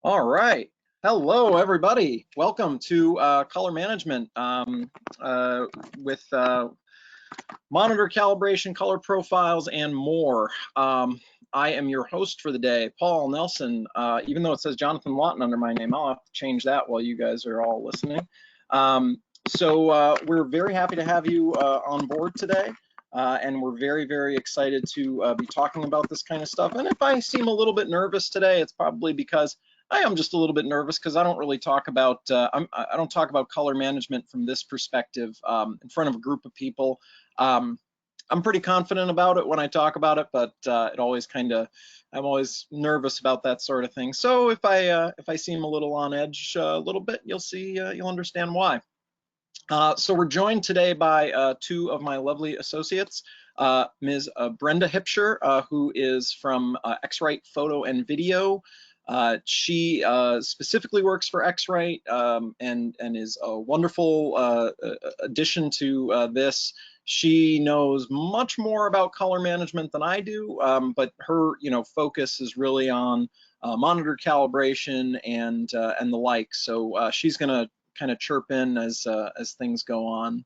All right. Hello, everybody. Welcome to color management with monitor calibration, color profiles, and more. I am your host for the day, Paul Nelson. Even though it says Jonathan Lawton under my name, I'll have to change that while you guys are all listening. So we're very happy to have you on board today. And we're very, very excited to be talking about this kind of stuff. And if I seem a little bit nervous today, it's probably because I am just a little bit nervous because I don't really talk about I don't talk about color management from this perspective in front of a group of people. I'm pretty confident about it when I talk about it, but it always I'm always nervous about that sort of thing. So if I seem a little on edge a little bit, you'll see, you'll understand why. So we're joined today by two of my lovely associates, Ms. Brenda Hipscher, who is from X-Rite Photo and Video. She specifically works for X-Rite and is a wonderful addition to this. She knows much more about color management than I do, but her focus is really on monitor calibration and the like. So she's going to kind of chirp in as things go on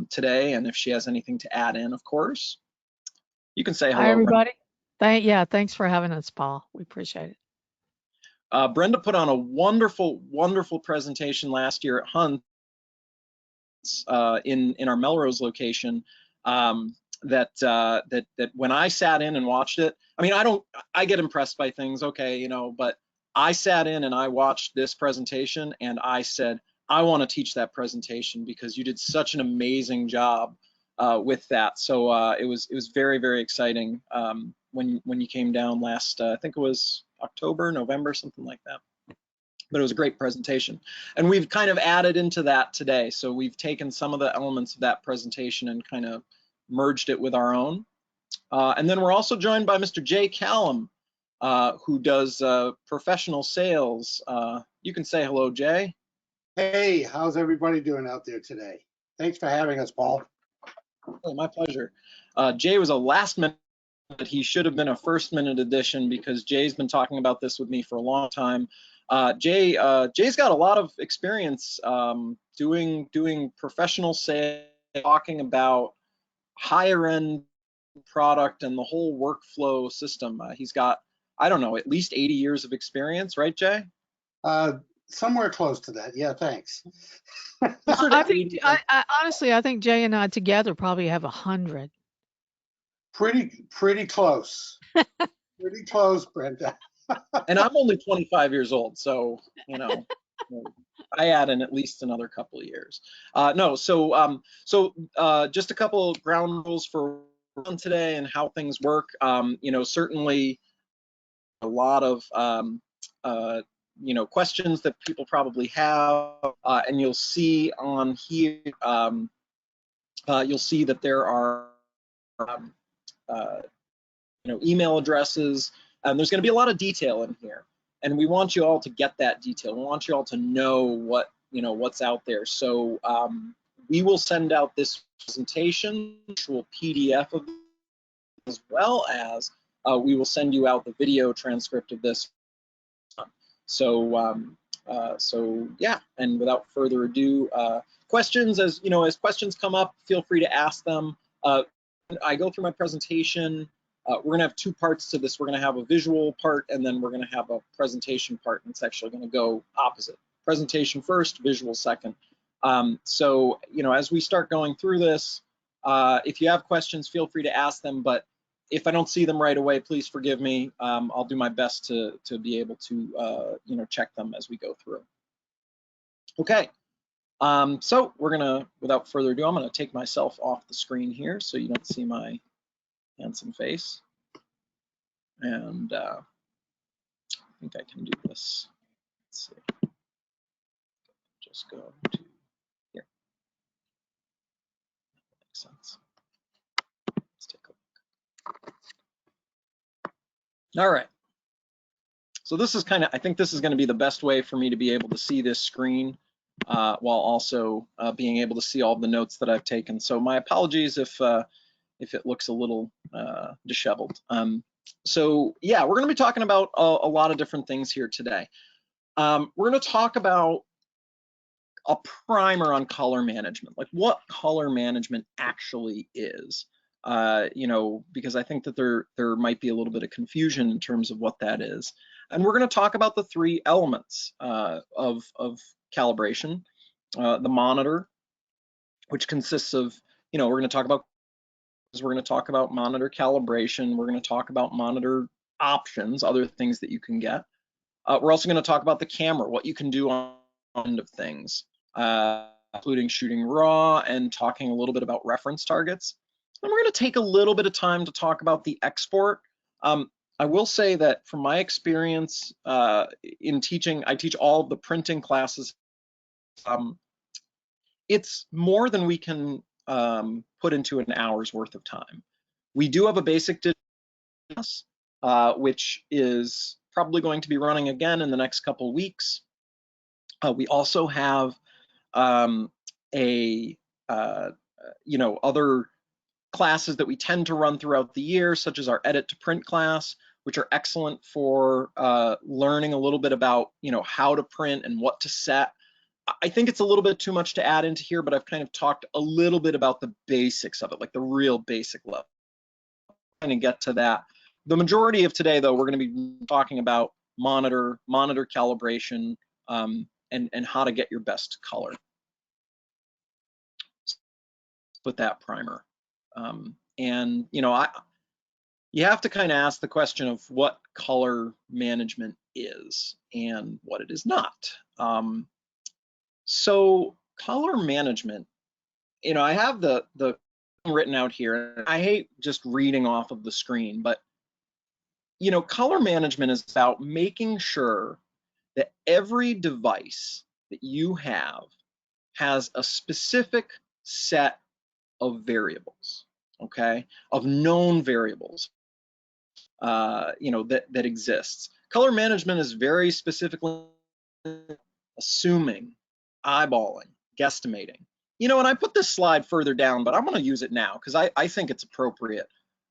today, and if she has anything to add in, of course. You can say hello. Hi, everybody. Thanks for having us, Paul. We appreciate it. Brenda put on a wonderful, wonderful presentation last year at Hunt's in our Melrose location. That when I sat in and watched it, I mean, I get impressed by things, okay, but I sat in and I watched this presentation and I said, I want to teach that presentation because you did such an amazing job with that. So it was very, very exciting when you came down last, I think it was October, November, something like that. But it was a great presentation. And we've kind of added into that today. So we've taken some of the elements of that presentation and kind of merged it with our own. And then we're also joined by Mr. Jay Callum, who does professional sales. You can say hello, Jay. Hey, how's everybody doing out there today? Thanks for having us, Paul. Oh, my pleasure. Jay was a last minute, but he should have been a first minute addition because Jay's been talking about this with me for a long time. Jay's got a lot of experience doing professional sales, talking about higher end product and the whole workflow system. He's got, I don't know, at least 80 years of experience, right, Jay? Somewhere close to that. Yeah, thanks. Honestly, I think Jay and I together probably have 100. Pretty close. Pretty close, Brenda. And I'm only 25 years old, so I add in at least another couple of years. So just a couple of ground rules for today and how things work. Certainly a lot of questions that people probably have, and you'll see on here, you'll see that there are email addresses, and there's going to be a lot of detail in here, and we want you all to get that detail. We want you all to know what's out there. So we will send out this presentation, actual PDF of it, as well as we will send you out the video transcript of this. So yeah, and without further ado, questions, as questions come up, feel free to ask them. I go through my presentation. We're gonna have two parts to this. We're gonna have a visual part, and then we're gonna have a presentation part, and it's actually gonna go opposite. Presentation first, visual second. So as we start going through this, if you have questions, feel free to ask them, but if I don't see them right away, please forgive me. I'll do my best to be able to check them as we go through. Okay, so we're gonna, without further ado, I'm gonna take myself off the screen here so you don't see my handsome face. And I think I can do this. Let's see. Just go to here. That makes sense. Let's take a look. All right. So this is I think this is going to be the best way for me to be able to see this screen while also being able to see all the notes that I've taken. So my apologies if it looks a little disheveled. So yeah, we're going to be talking about a lot of different things here today. We're going to talk about a primer on color management, like what color management actually is. You know, because I think that there might be a little bit of confusion in terms of what that is. And we're going to talk about the three elements of calibration. The monitor, which consists of, you know, we're going to talk about monitor calibration. We're going to talk about monitor options, other things that you can get. We're also going to talk about the camera, what you can do on the end of things, including shooting raw and talking a little bit about reference targets. And we're going to take a little bit of time to talk about the export. I will say that from my experience in teaching, I teach all of the printing classes. It's more than we can put into an hour's worth of time. We do have a basic digital class, which is probably going to be running again in the next couple weeks. We also have you know, other classes that we tend to run throughout the year, such as our edit to print class, which are excellent for learning a little bit about, you know, how to print and what to set. I think it's a little bit too much to add into here, but I've kind of talked a little bit about the basics of it, like the real basic level. I'm going to get to that. The majority of today, though, we're going to be talking about monitor calibration, and how to get your best color with that primer. And you know, you have to kind of ask the question of what color management is and what it is not. So color management, you know, I have the written out here. I hate just reading off of the screen, but you know, color management is about making sure that every device that you have has a specific set of variables, okay, of known variables, you know, that exists. Color management is very specifically assuming, eyeballing, guesstimating. You know, and I put this slide further down, but I'm going to use it now because I think it's appropriate.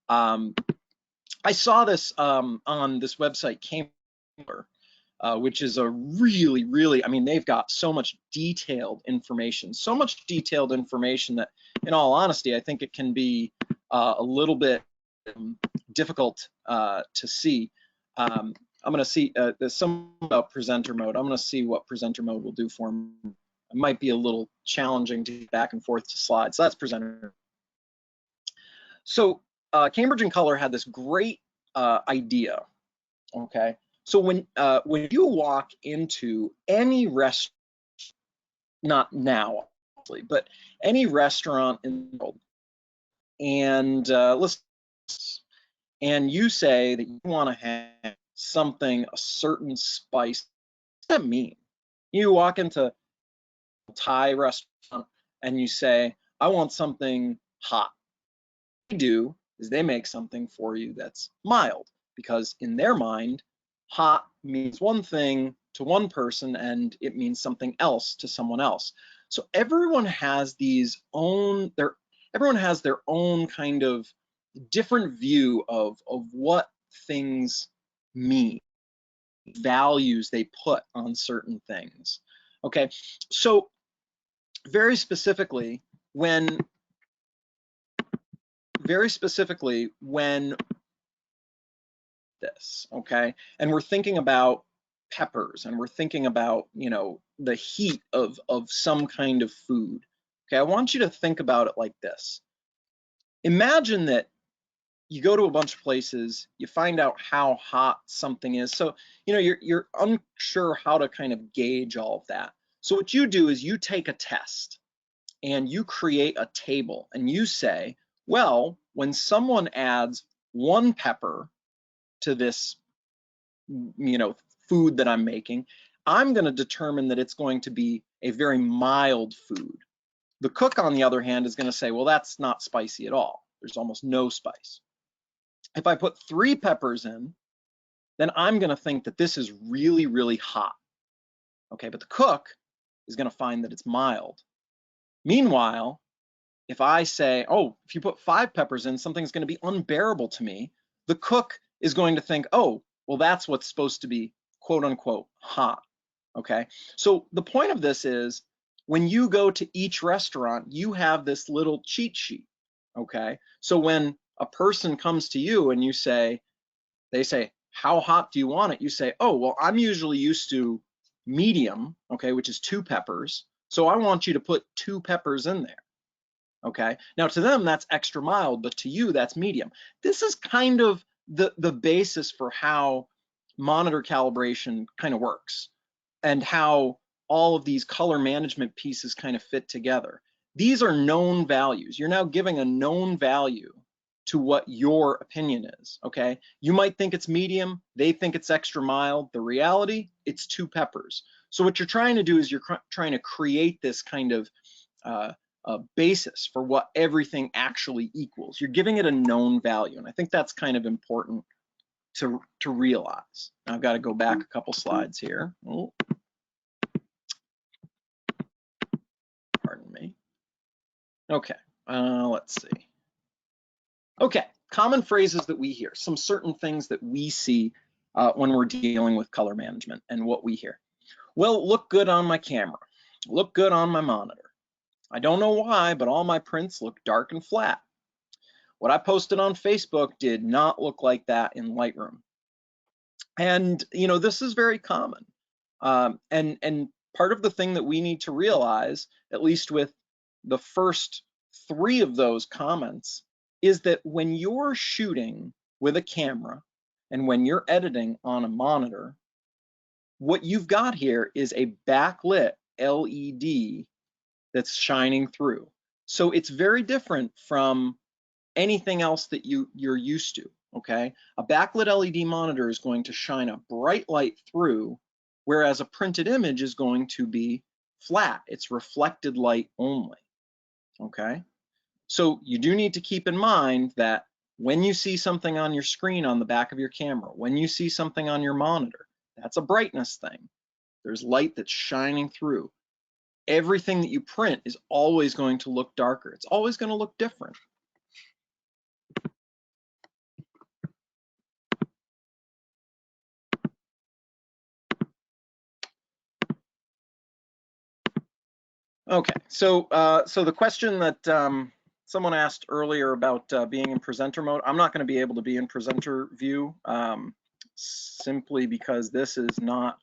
I saw this on this website, Cambler, which is a really, I mean, they've got so much detailed information that, in all honesty, I think it can be a little bit difficult to see. I'm going to see there's some about presenter mode. I'm going to see what presenter mode will do for me. It might be a little challenging to get back and forth to slides. So that's presenter. So Cambridge and Color had this great idea. Okay, so when you walk into any restaurant, not now, but any restaurant in the world, and and you say that you want to have something, a certain spice, what does that mean? You walk into a Thai restaurant and you say, I want something hot. What they do is they make something for you that's mild, because in their mind, hot means one thing to one person and it means something else to someone else. So everyone has everyone has their own kind of different view of what things mean, values they put on certain things. Okay, so very specifically when this, okay, and we're thinking about peppers and we're thinking about, you know, the heat of some kind of food, okay, I want you to think about it like this. Imagine that you go to a bunch of places, you find out how hot something is. So, you know, you're unsure how to kind of gauge all of that. So what you do is you take a test and you create a table and you say, well, when someone adds 1 pepper to this, you know, food that I'm making, I'm going to determine that it's going to be a very mild food. The cook, on the other hand, is going to say, well, that's not spicy at all. There's almost no spice. If I put 3 peppers in, then I'm going to think that this is really hot. Okay, but the cook is going to find that it's mild. Meanwhile, if I say, oh, if you put 5 peppers in, something's going to be unbearable to me, the cook is going to think, oh, well, that's what's supposed to be quote unquote hot, okay? So the point of this is when you go to each restaurant, you have this little cheat sheet, okay? So when a person comes to you and they say, how hot do you want it? You say, oh, well, I'm usually used to medium, okay, which is 2 peppers. So I want you to put 2 peppers in there, okay? Now to them, that's extra mild, but to you, that's medium. This is kind of the basis for how monitor calibration kind of works and how all of these color management pieces kind of fit together. These are known values. You're now giving a known value to what your opinion is, okay? You might think it's medium, they think it's extra mild. The reality, it's 2 peppers. So what you're trying to do is you're trying to create this kind of a basis for what everything actually equals. You're giving it a known value, and I think that's kind of important to realize. I've got to go back a couple slides here. Oh. Pardon me. Okay, let's see. Okay, common phrases that we hear, some certain things that we see when we're dealing with color management and what we hear. Well, look good on my camera, look good on my monitor. I don't know why, but all my prints look dark and flat. What I posted on Facebook did not look like that in Lightroom. And you know, this is very common. And part of the thing that we need to realize, at least with the first 3 of those comments, is that when you're shooting with a camera and when you're editing on a monitor, what you've got here is a backlit LED that's shining through. So it's very different from anything else that you're used to, okay? A backlit LED monitor is going to shine a bright light through, whereas a printed image is going to be flat. It's reflected light only, okay? So you do need to keep in mind that when you see something on your screen on the back of your camera, when you see something on your monitor, that's a brightness thing. There's light that's shining through. Everything that you print is always going to look darker. It's always going to look different. Okay, so the question that someone asked earlier about being in presenter mode, I'm not going to be able to be in presenter view simply because this is not,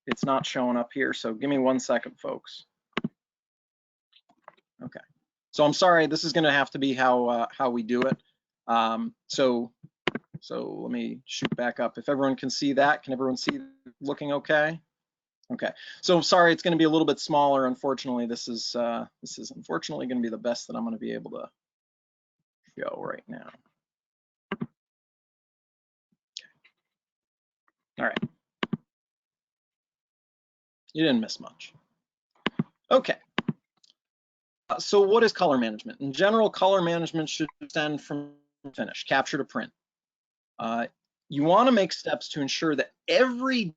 it's not showing up here. So give me 1 second, folks. Okay, so I'm sorry, this is going to have to be how we do it. So let me shoot back up. If everyone can see that, can everyone see looking okay? Okay, so sorry, it's going to be a little bit smaller. Unfortunately, this is unfortunately going to be the best that I'm going to be able to show right now. Okay. All right, you didn't miss much. Okay, so what is color management? In general, color management should extend from finish, capture to print. You want to make steps to ensure that every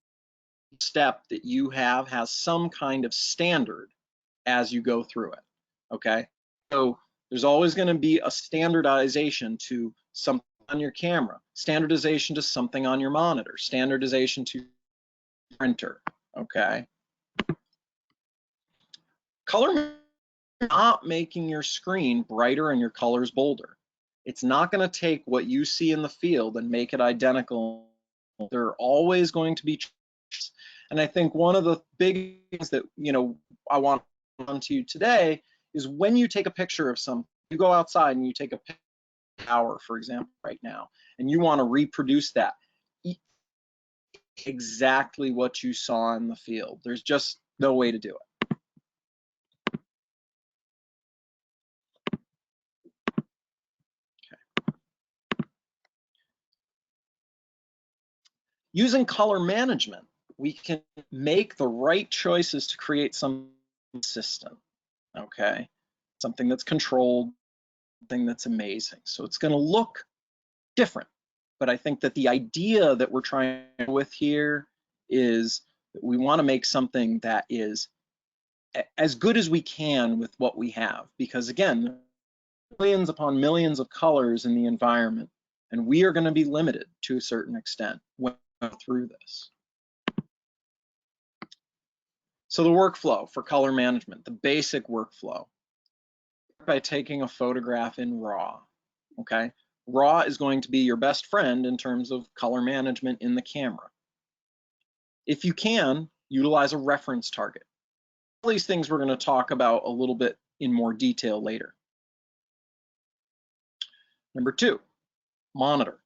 step that you have has some kind of standard as you go through it, okay? So there's always going to be a standardization to something on your camera, standardization to something on your monitor, standardization to printer, okay? Color not making your screen brighter and your colors bolder. It's not going to take what you see in the field and make it identical. There are always going to be changes. And I think one of the big things that, you know, I want on to you today is when you take a picture of something, you go outside and you take a picture of an hour, for example, right now, and you want to reproduce that exactly what you saw in the field. There's just no way to do it. Using color management, we can make the right choices to create something consistent, okay? Something that's controlled, something that's amazing. So it's gonna look different, but I think that the idea that we're trying with here is that we wanna make something that is as good as we can with what we have, because again, millions upon millions of colors in the environment, And we are going to be limited to a certain extent when we go through this. So the workflow for color management, the basic workflow, by taking a photograph in RAW, okay? RAW is going to be your best friend in terms of color management in the camera. If you can, utilize a reference target. All these things we're going to talk about a little bit in more detail later. Number 2, monitor.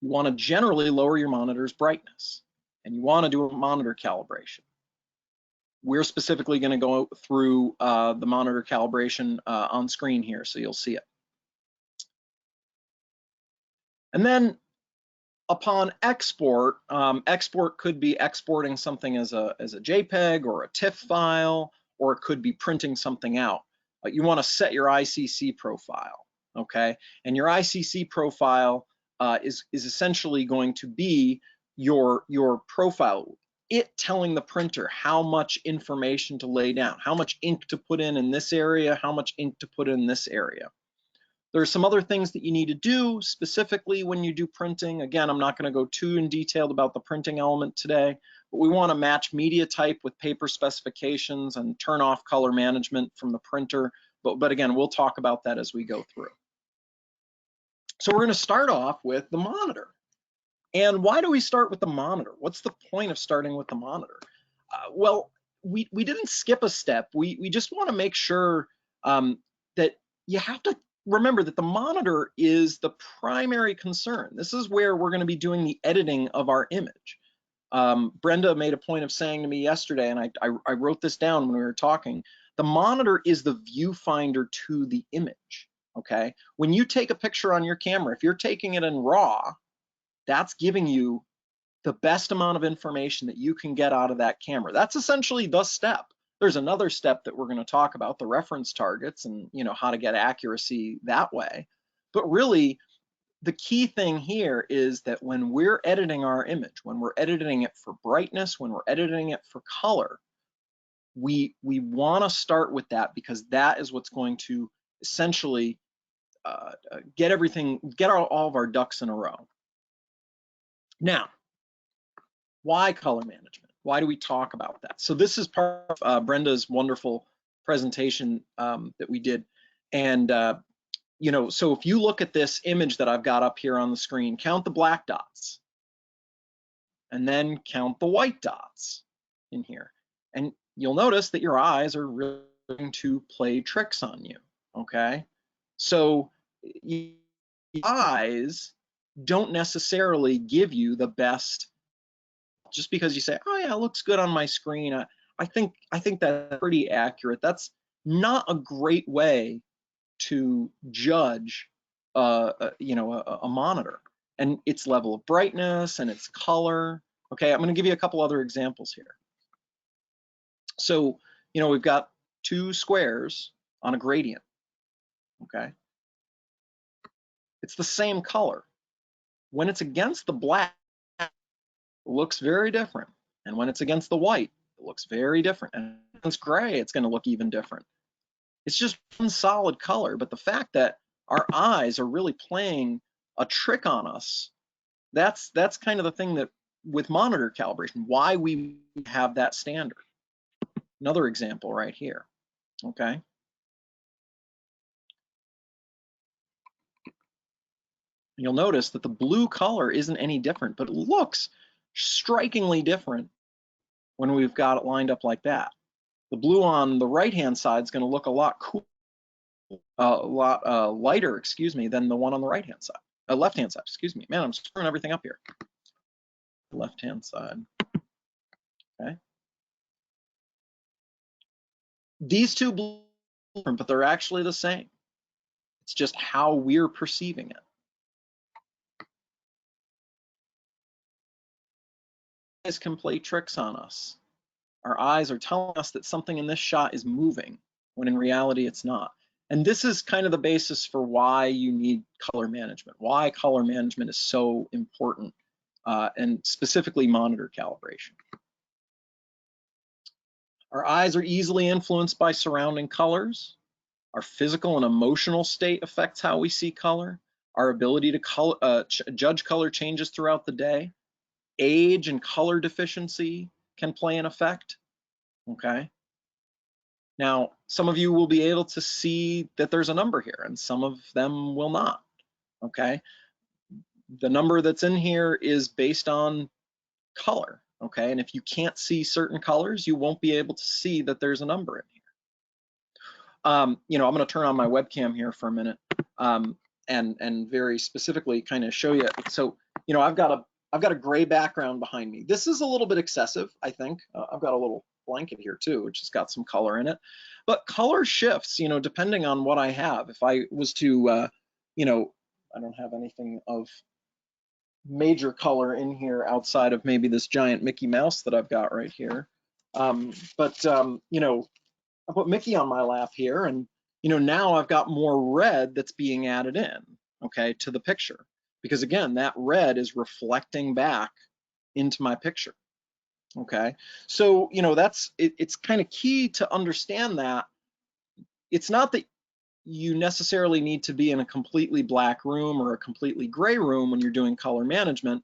You want to generally lower your monitor's brightness, and you want to do a monitor calibration. We're specifically going to go through the monitor calibration on screen here, so you'll see it. And then upon export, export could be exporting something as a JPEG or a TIFF file, or it could be printing something out. You want to set your ICC profile, okay? And your ICC profile is essentially going to be your profile. It telling the printer how much information to lay down, how much ink to put in this area, how much ink to put in this area. There are some other things that you need to do specifically when you do printing. Again, I'm not going to go too in detail about the printing element today, but we want to match media type with paper specifications and turn off color management from the printer. But again, we'll talk about that as we go through. So we're going to start off with the monitor. And why do we start with the monitor? What's the point of starting with the monitor? Well, we didn't skip a step. We just want to make sure that you have to remember that the monitor is the primary concern. This is where we're going to be doing the editing of our image. Brenda made a point of saying to me yesterday, and I wrote this down when we were talking, the monitor is the viewfinder to the image, okay? When you take a picture on your camera, if you're taking it in RAW, that's giving you the best amount of information that you can get out of that camera. That's essentially the step. There's another step that we're going to talk about, the reference targets and how to get accuracy that way. But really, the key thing here is that when we're editing our image, when we're editing it for brightness, when we're editing it for color, we want to start with that, because that is what's going to essentially get all of our ducks in a row. Now, why color management? Why do we talk about that? So this is part of Brenda's wonderful presentation that we did. And, so if you look at this image that I've got up here on the screen, count the black dots and then count the white dots in here. And you'll notice that your eyes are really going to play tricks on you, okay? So your eyes don't necessarily give you the best. Just because you say, oh yeah, it looks good on my screen, I think that's pretty accurate. That's not a great way to judge a monitor and its level of brightness and its color. Okay, I'm going to give you a couple other examples here. So, we've got two squares on a gradient. Okay, it's the same color. When it's against the black, looks very different, and when it's against the white, it looks very different, and when it's gray, it's going to look even different. It's just one solid color, but the fact that our eyes are really playing a trick on us, that's kind of the thing that with monitor calibration, why we have that standard. Another example right here, okay? You'll notice that the blue color isn't any different, but it looks strikingly different when we've got it lined up like that. The blue on the right-hand side is going to look a lot cooler, a lot lighter, than the one on the right-hand side, left-hand side, Man, I'm screwing everything up here. Left-hand side, okay? These two blues are different, but they're actually the same. It's just how we're perceiving it. Eyes can play tricks on us. Our eyes are telling us that something in this shot is moving, when in reality it's not. And this is kind of the basis for why you need color management, why color management is so important, and specifically monitor calibration. Our eyes are easily influenced by surrounding colors. Our physical and emotional state affects how we see color. our ability to judge color changes throughout the day. Age and color deficiency can play an effect, okay? Now, some of you will be able to see that there's a number here, and some of them will not, okay? The number that's in here is based on color, okay? And if you can't see certain colors, you won't be able to see that there's a number in here. You know, I'm gonna turn on my webcam here for a minute, and very specifically kind of show you. So, you know, I've got a gray background behind me. This is a little bit excessive, I think. I've got a little blanket here too, which has got some color in it. But color shifts, you know, depending on what I have. If I was to, you know, I don't have anything of major color in here outside of maybe this giant Mickey Mouse that I've got right here. You know, I put Mickey on my lap here, and you know, now I've got more red that's being added in, okay, to the picture. Because again, that red is reflecting back into my picture, okay? So, you know, it's kind of key to understand that. It's not that you necessarily need to be in a completely black room or a completely gray room when you're doing color management,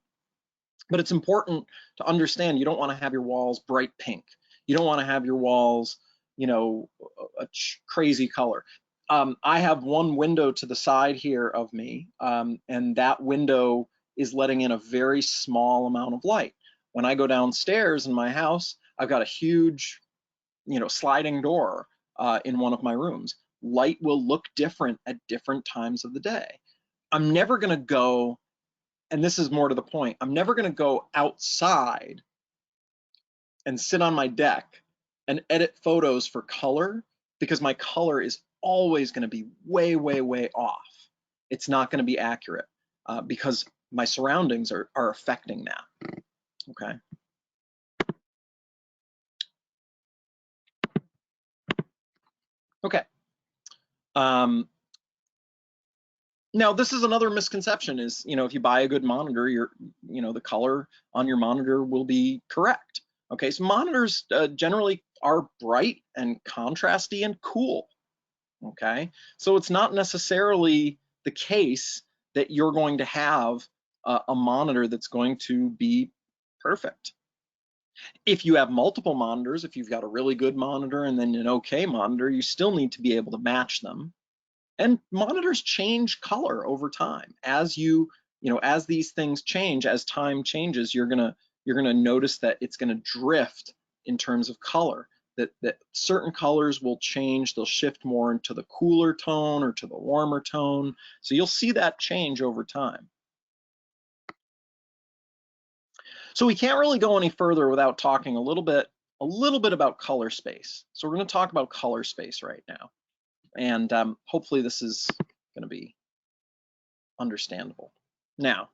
but it's important to understand you don't want to have your walls bright pink. You don't want to have your walls, you know, a crazy color. I have one window to the side here of me, and that window is letting in a very small amount of light. When I go downstairs in my house, I've got a huge, you know, sliding door in one of my rooms. Light will look different at different times of the day. I'm never gonna go, and this is more to the point, I'm never gonna go outside and sit on my deck and edit photos for color, because my color is always gonna be way, way, way off. It's not gonna be accurate because my surroundings are affecting that, okay? Okay. Now, this is another misconception is, you know, if you buy a good monitor, you know, the color on your monitor will be correct. Okay, so monitors generally are bright and contrasty and cool. Okay, so it's not necessarily the case that you're going to have a monitor that's going to be perfect. If you have multiple monitors, if you've got a really good monitor and then an okay monitor, you still need to be able to match them. And monitors change color over time. As you know, as these things change, as time changes, you're gonna notice that it's gonna drift in terms of color. That certain colors will change, they'll shift more into the cooler tone or to the warmer tone. So you'll see that change over time. So we can't really go any further without talking a little bit about color space. So we're gonna talk about color space right now. And hopefully this is going to be understandable. Now,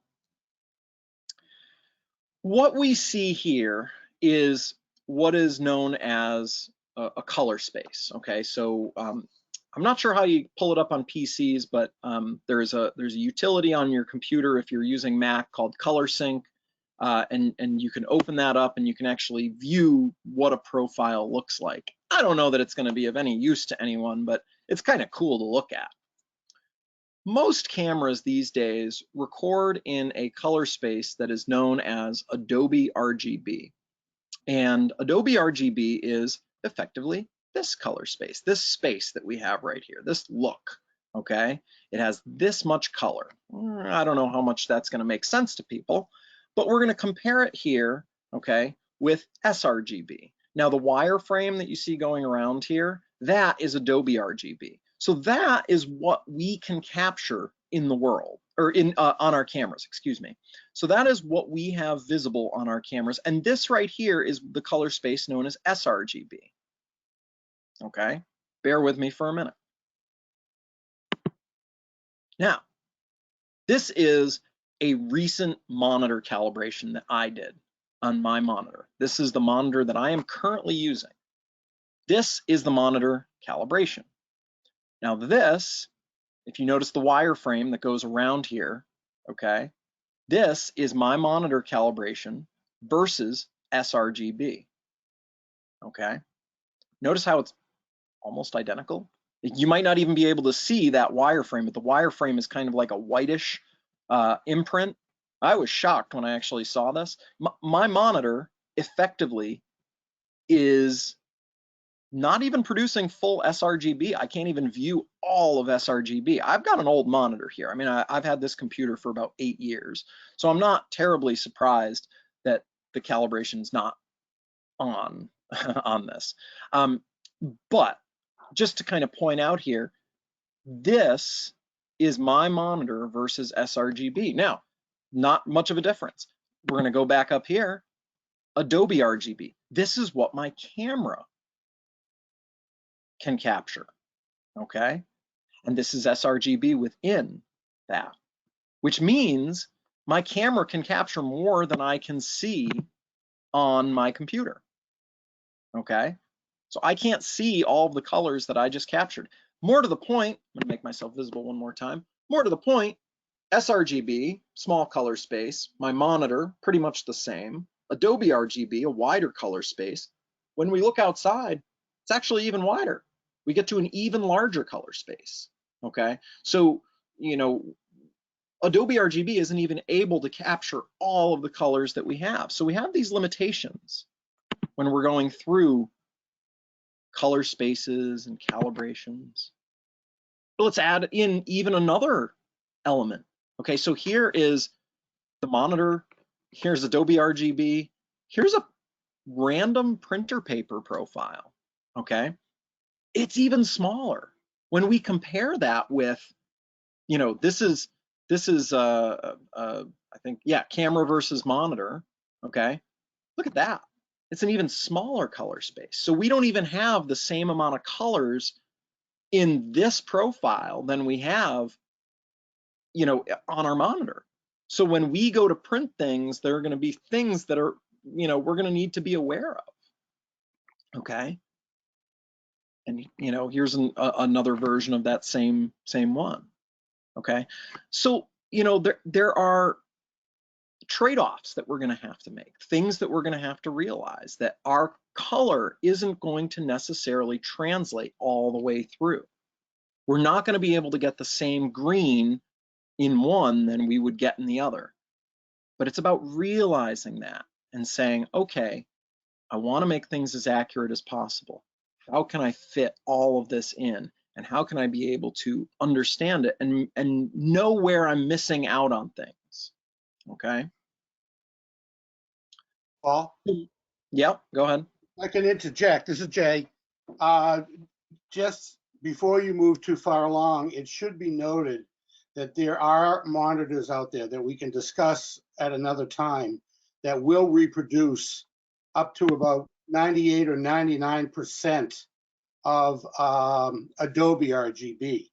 what we see here is what is known as a color space. Okay, so I'm not sure how you pull it up on PCs, but there's a utility on your computer if you're using Mac called Color Sync, and you can open that up and you can actually view what a profile looks like. I don't know that it's going to be of any use to anyone, but it's kind of cool to look at. Most cameras these days record in a color space that is known as Adobe RGB. And Adobe RGB is effectively this color space, this space that we have right here, this look, okay? It has this much color. I don't know how much that's gonna make sense to people, but we're gonna compare it here, okay, with sRGB. Now the wireframe that you see going around here, that is Adobe RGB. So that is what we can capture in the world, or on our cameras, excuse me. So that is what we have visible on our cameras. And this right here is the color space known as sRGB. Okay, bear with me for a minute. Now, this is a recent monitor calibration that I did on my monitor. This is the monitor that I am currently using. This is the monitor calibration. Now this, if you notice the wireframe that goes around here, okay, this is my monitor calibration versus sRGB, okay? Notice how it's almost identical. You might not even be able to see that wireframe, but the wireframe is kind of like a whitish imprint. I was shocked when I actually saw this. My monitor effectively is not even producing full sRGB. I can't even view all of sRGB. I've got an old monitor here. I mean, I've had this computer for about 8 years, so I'm not terribly surprised that the calibration's not on on this. But just to kind of point out here, this is my monitor versus sRGB. Now, not much of a difference. We're going to go back up here. Adobe RGB. This is what my camera can capture, okay? And this is sRGB within that, which means my camera can capture more than I can see on my computer, okay? So I can't see all of the colors that I just captured. More to the point, I'm gonna make myself visible one more time. More to the point, sRGB, small color space, my monitor, pretty much the same. Adobe RGB, a wider color space. When we look outside, it's actually even wider. We get to an even larger color space, okay? So, you know, Adobe RGB isn't even able to capture all of the colors that we have. So we have these limitations when we're going through color spaces and calibrations. But let's add in even another element. Okay, so here is the monitor, here's Adobe RGB, here's a random printer paper profile, okay? It's even smaller. When we compare that with, you know, this is I think, yeah, camera versus monitor, okay? Look at that. It's an even smaller color space. So we don't even have the same amount of colors in this profile than we have, you know, on our monitor. So when we go to print things, there are going to be things that are, you know, we're going to need to be aware of. Okay. And, you know, here's another version of that same one. Okay. So, you know, there are trade-offs that we're going to have to make, things that we're going to have to realize, that our color isn't going to necessarily translate all the way through. We're not going to be able to get the same green in one than we would get in the other. But it's about realizing that and saying, okay, I want to make things as accurate as possible. How can I fit all of this in? And how can I be able to understand it and know where I'm missing out on things? Okay. Paul, Yep, go ahead. I can interject. This is Jay. Just before you move too far along, it should be noted that there are monitors out there that we can discuss at another time that will reproduce up to about 98 or 99% of Adobe RGB.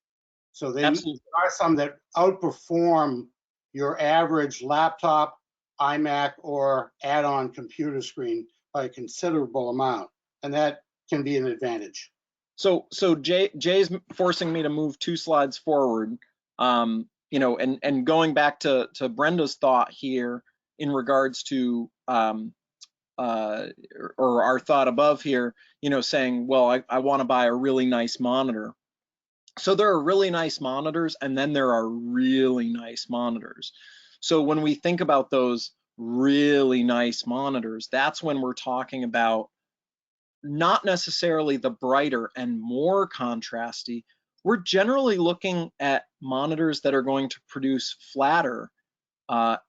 So there are some that outperform your average laptop, iMac, or add-on computer screen by a considerable amount, and that can be an advantage. So Jay's forcing me to move 2 slides forward. You know, and going back to Brenda's thought here in regards to or our thought above here, you know, saying, well, I want to buy a really nice monitor. So there are really nice monitors, and then there are really nice monitors. So when we think about those really nice monitors, that's when we're talking about not necessarily the brighter and more contrasty. We're generally looking at monitors that are going to produce flatter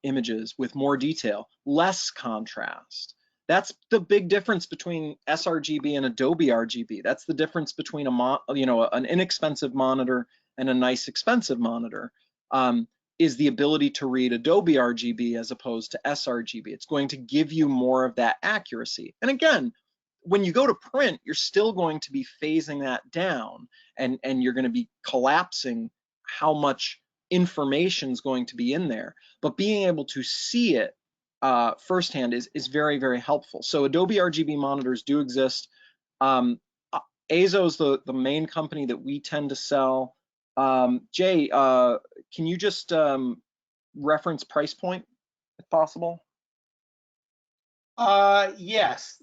images with more detail, less contrast. That's the big difference between sRGB and Adobe RGB. That's the difference between an inexpensive monitor and a nice expensive monitor. Is the ability to read Adobe RGB as opposed to sRGB. It's going to give you more of that accuracy. And again, when you go to print, you're still going to be phasing that down, and you're going to be collapsing how much information is going to be in there. But being able to see it firsthand is very, very helpful. So Adobe RGB monitors do exist. Azo is the main company that we tend to sell. Jay, can you just reference price point if possible? Yes.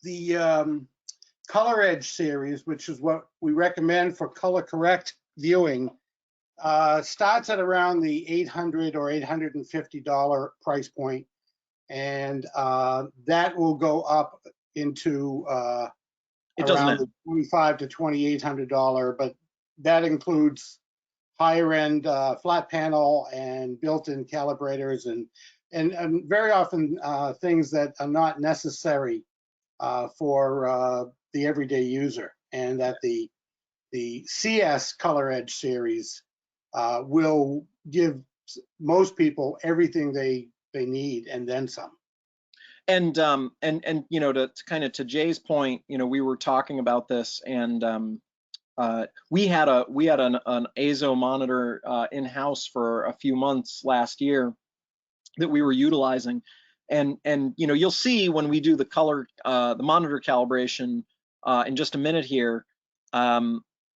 The Color Edge series, which is what we recommend for color correct viewing, starts at around the $800 or $850 price point, and that will go up into around the $2,500 to $2,800, but that includes higher end flat panel and built-in calibrators and very often things that are not necessary for the everyday user, and that the CS Color Edge series will give most people everything they need and then some. And you know, to kind of to Jay's point, you know, we were talking about this, and we had an AZO monitor in-house for a few months last year that we were utilizing, and you know, you'll see when we do the color the monitor calibration in just a minute here,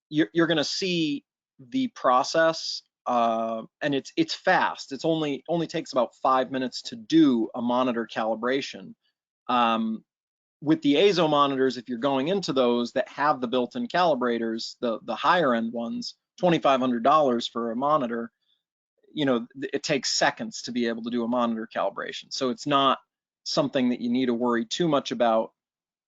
you're going to see the process, and it's fast. It's only takes about 5 minutes to do a monitor calibration. With the AZO monitors, if you're going into those that have the built-in calibrators, the higher end ones, $2,500 for a monitor, you know, it takes seconds to be able to do a monitor calibration. So it's not something that you need to worry too much about.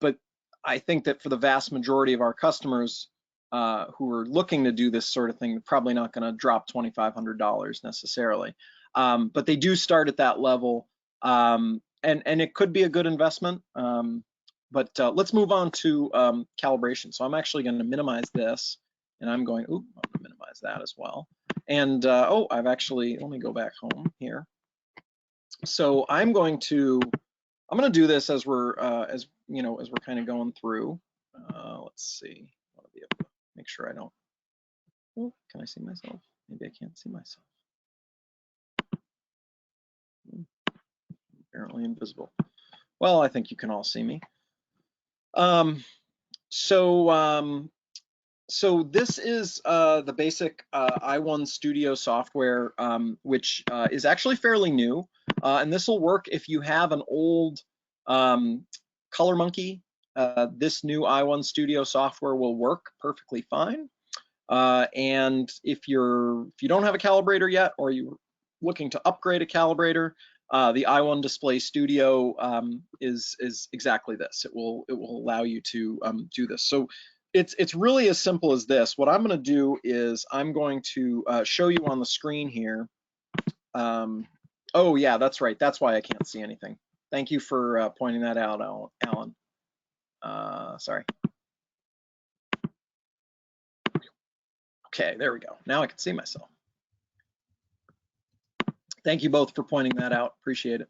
But I think that for the vast majority of our customers who are looking to do this sort of thing, they're probably not going to drop $2,500 necessarily. But they do start at that level, and it could be a good investment. But let's move on to calibration. So I'm actually going to minimize this, and I'm going, I'm going to minimize that as well. And I've actually, let me go back home here. So I'm going to do this as we're as we're kind of going through. Let's see. I want to be able to make sure I don't. Oh, can I see myself? Maybe I can't see myself. Apparently invisible. Well, I think you can all see me. So this is the basic i1 Studio software, which is actually fairly new, and this will work if you have an old Color Monkey. This new i1 Studio software will work perfectly fine. And if you don't have a calibrator yet, or you're looking to upgrade a calibrator, the i1 Display Studio is exactly this. It will allow you to do this. So it's really as simple as this. What I'm going to do is I'm going to show you on the screen here. Oh yeah, that's right. That's why I can't see anything. Thank you for pointing that out, Alan. Sorry. Okay, there we go. Now I can see myself. Thank you both for pointing that out. Appreciate it.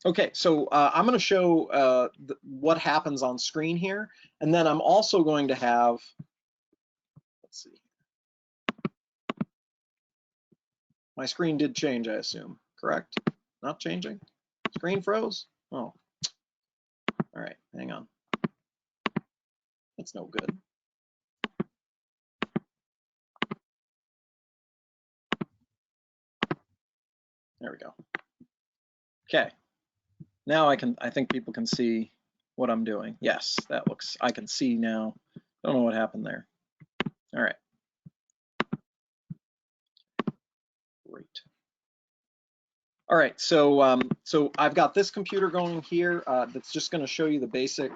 Okay, so I'm going to show what happens on screen here, and then I'm also going to have, let's see, my screen did change, I assume, correct? Not changing? Screen froze? Oh, all right, hang on. That's no good. There we go. Okay, now I think people can see what I'm doing. Yes, that looks, I can see now. Don't know what happened there. All right. Great. All right, so so I've got this computer going here that's just going to show you the basic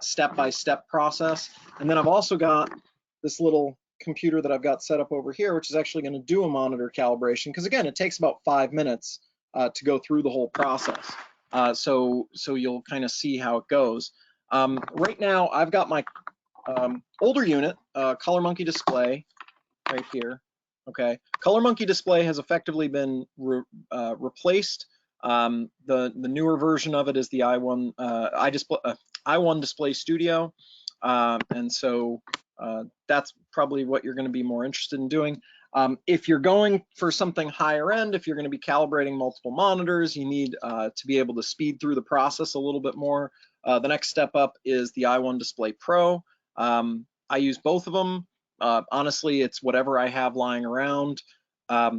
step-by-step process, and then I've also got this little computer that I've got set up over here, which is actually going to do a monitor calibration, because again, it takes about 5 minutes to go through the whole process. So you'll kind of see how it goes. Right now, I've got my older unit, Color Monkey display, right here. Okay, Color Monkey display has effectively been replaced. The newer version of it is the i1 Display Studio, and so that's probably what you're going to be more interested in doing. If you're going for something higher end, if you're going to be calibrating multiple monitors, you need to be able to speed through the process a little bit more. The next step up is the i1 Display Pro. I use both of them. Honestly, it's whatever I have lying around.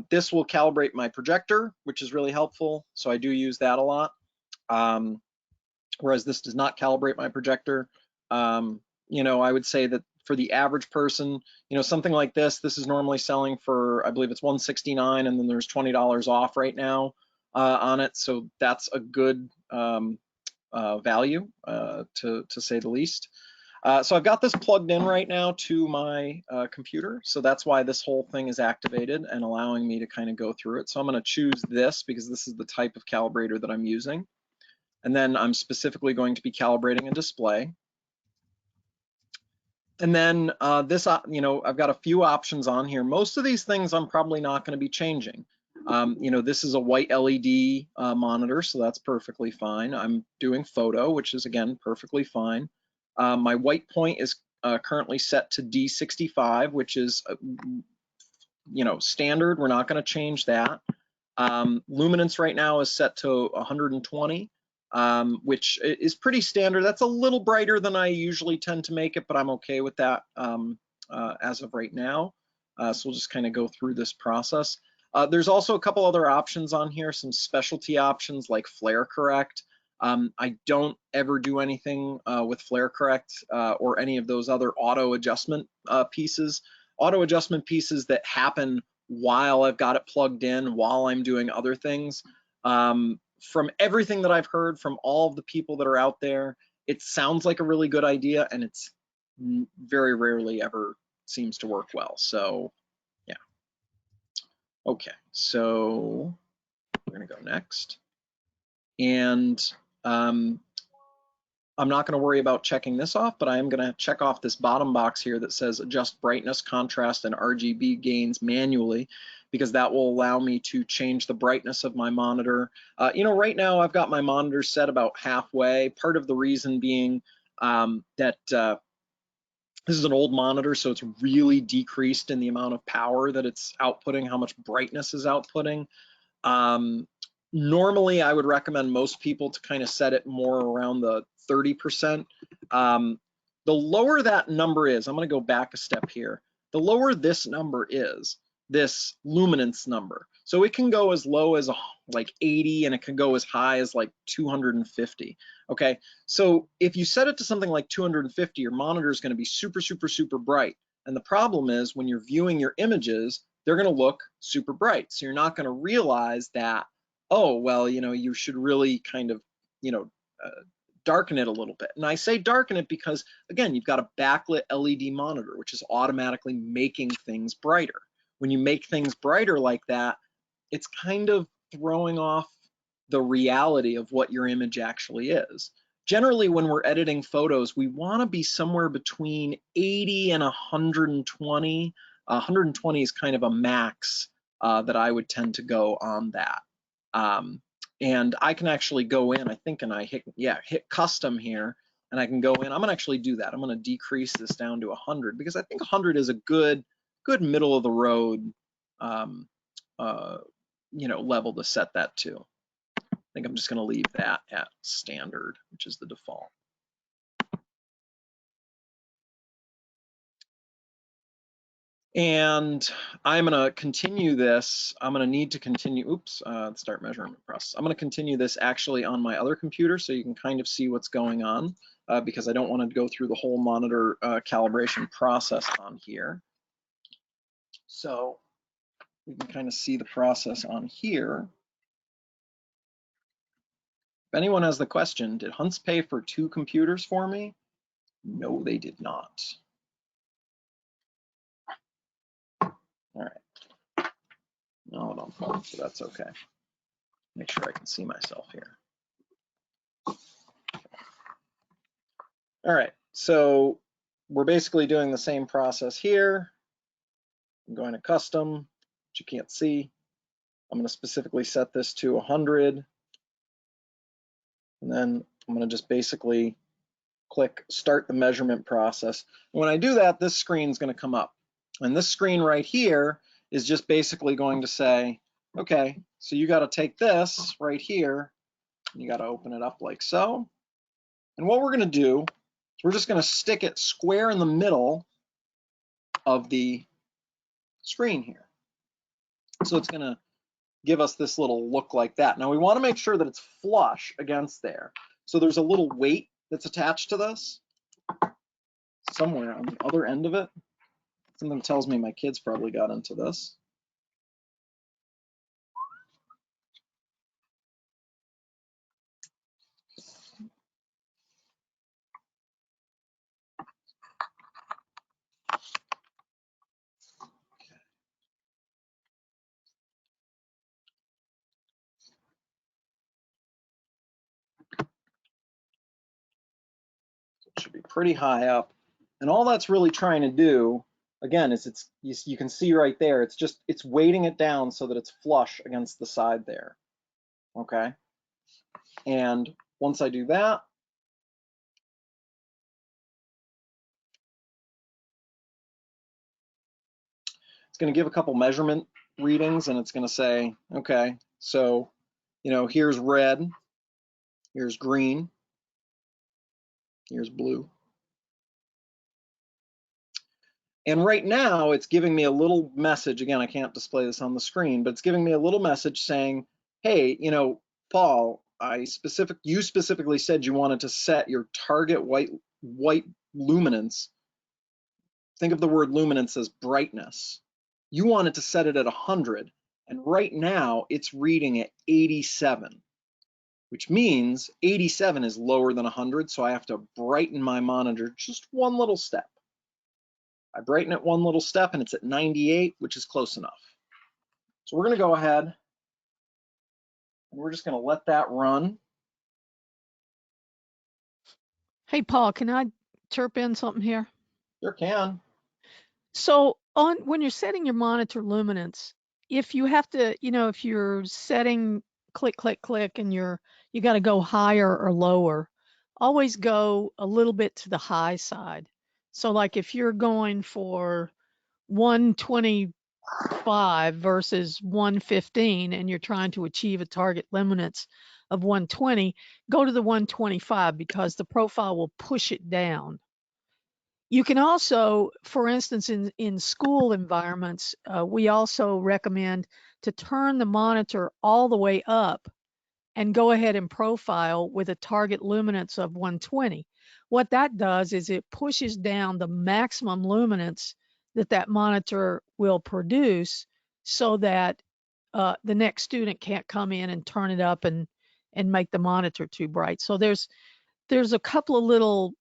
This will calibrate my projector, which is really helpful, so I do use that a lot. Whereas this does not calibrate my projector. You know, I would say that for the average person, you know, something like this is normally selling for, I believe it's $169, and then there's $20 off right now on it. So that's a good value, to say the least. So I've got this plugged in right now to my computer. So that's why this whole thing is activated and allowing me to kind of go through it. So I'm going to choose this because this is the type of calibrator that I'm using. And then I'm specifically going to be calibrating a display. And then this, you know, I've got a few options on here. Most of these things I'm probably not going to be changing. You know, this is a white LED monitor, so that's perfectly fine. I'm doing photo, which is, again, perfectly fine. My white point is currently set to D65, which is, you know, standard. We're not going to change that. Luminance right now is set to 120. Which is pretty standard. That's a little brighter than I usually tend to make it, but I'm okay with that as of right now. So we'll just kind of go through this process. There's also a couple other options on here, some specialty options like flare correct. I don't ever do anything with flare correct or any of those other auto adjustment pieces. Auto adjustment pieces that happen while I've got it plugged in, while I'm doing other things. From everything that I've heard from all of the people that are out there, it sounds like a really good idea, and it's very rarely ever seems to work well. So yeah. Okay, so we're gonna go next. And I'm not gonna worry about checking this off, but I am gonna check off this bottom box here that says adjust brightness, contrast, and RGB gains manually, because that will allow me to change the brightness of my monitor. You know, right now I've got my monitor set about halfway. Part of the reason being that this is an old monitor, so it's really decreased in the amount of power that it's outputting, how much brightness is outputting. Normally, I would recommend most people to kind of set it more around the 30%. The lower that number is, I'm going to go back a step here. The lower this number is, this luminance number. So it can go as low as like 80, and it can go as high as like 250. Okay, so if you set it to something like 250, your monitor is going to be super, super, super bright. And the problem is when you're viewing your images, they're going to look super bright. So you're not going to realize that, oh, well, you know, you should really kind of, you know, darken it a little bit. And I say darken it because, again, you've got a backlit LED monitor, which is automatically making things brighter. When you make things brighter like that, it's kind of throwing off the reality of what your image actually is. Generally, when we're editing photos, we want to be somewhere between 80 and 120. 120 is kind of a max that I would tend to go on that. And I can actually go in, I think, and I hit custom here, and I can go in. I'm gonna actually do that. I'm gonna decrease this down to 100 because I think 100 is a good middle of the road, you know, level to set that to. I think I'm just gonna leave that at standard, which is the default. And I'm gonna continue this. I'm gonna need to continue, start measurement process. I'm gonna continue this actually on my other computer so you can kind of see what's going on because I don't wanna go through the whole monitor calibration process on here. So we can kind of see the process on here. If anyone has the question, did Hunts pay for 2 computers for me? No, they did not. All right. No, I don't, so that's okay. Make sure I can see myself here. All right, so we're basically doing the same process here. I'm going to custom, which you can't see. I'm going to specifically set this to 100. And then I'm going to just basically click start the measurement process. And when I do that, this screen is going to come up. And this screen right here is just basically going to say, okay, so you got to take this right here, and you got to open it up like so. And what we're going to do is we're just going to stick it square in the middle of the screen here. So it's going to give us this little look like that. Now we want to make sure that it's flush against there. So there's a little weight that's attached to this. somewhere on the other end of it. Something tells me my kids probably got into this. It should be pretty high up. And all that's really trying to do, again, is you can see right there, it's weighting it down so that it's flush against the side there. Okay. And once I do that, it's going to give a couple measurement readings, and it's going to say, okay, so, here's red, here's green, here's blue. And right now it's giving me a little message. Again, I can't display this on the screen, but it's giving me a little message saying, hey, Paul, you specifically said you wanted to set your target white luminance. Think of the word luminance as brightness. You wanted to set it at 100, and right now it's reading at 87, which means 87 is lower than 100, so I have to brighten my monitor just one little step. I brighten it one little step and it's at 98, which is close enough. So we're going to go ahead and we're just going to let that run. Hey, Paul, can I chirp in something here? Sure can. So when you're setting your monitor luminance, if you have to, if you're setting click, click, click, and you got to go higher or lower, always go a little bit to the high side. So like if you're going for 125 versus 115 and you're trying to achieve a target luminance of 120, go to the 125 because the profile will push it down. You can also, for instance, in school environments, we also recommend to turn the monitor all the way up and go ahead and profile with a target luminance of 120. What that does is it pushes down the maximum luminance that monitor will produce so that the next student can't come in and turn it up and make the monitor too bright. So there's a couple of little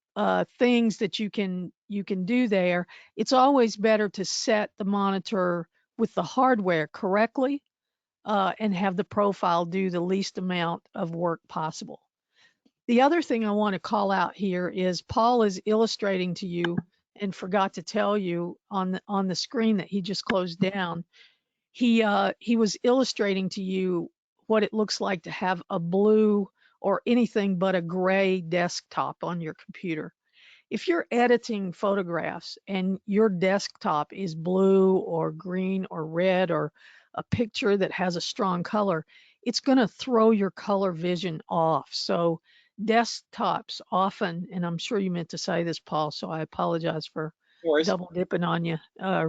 things that you can do there. It's always better to set the monitor with the hardware correctly and have the profile do the least amount of work possible. The other thing I want to call out here is Paul is illustrating to you and forgot to tell you on the screen that he just closed down. He was illustrating to you what it looks like to have a blue or anything but a gray desktop on your computer. If you're editing photographs and your desktop is blue or green or red or a picture that has a strong color, it's going to throw your color vision off. So desktops often, and I'm sure you meant to say this, Paul, so I apologize for double dipping on you,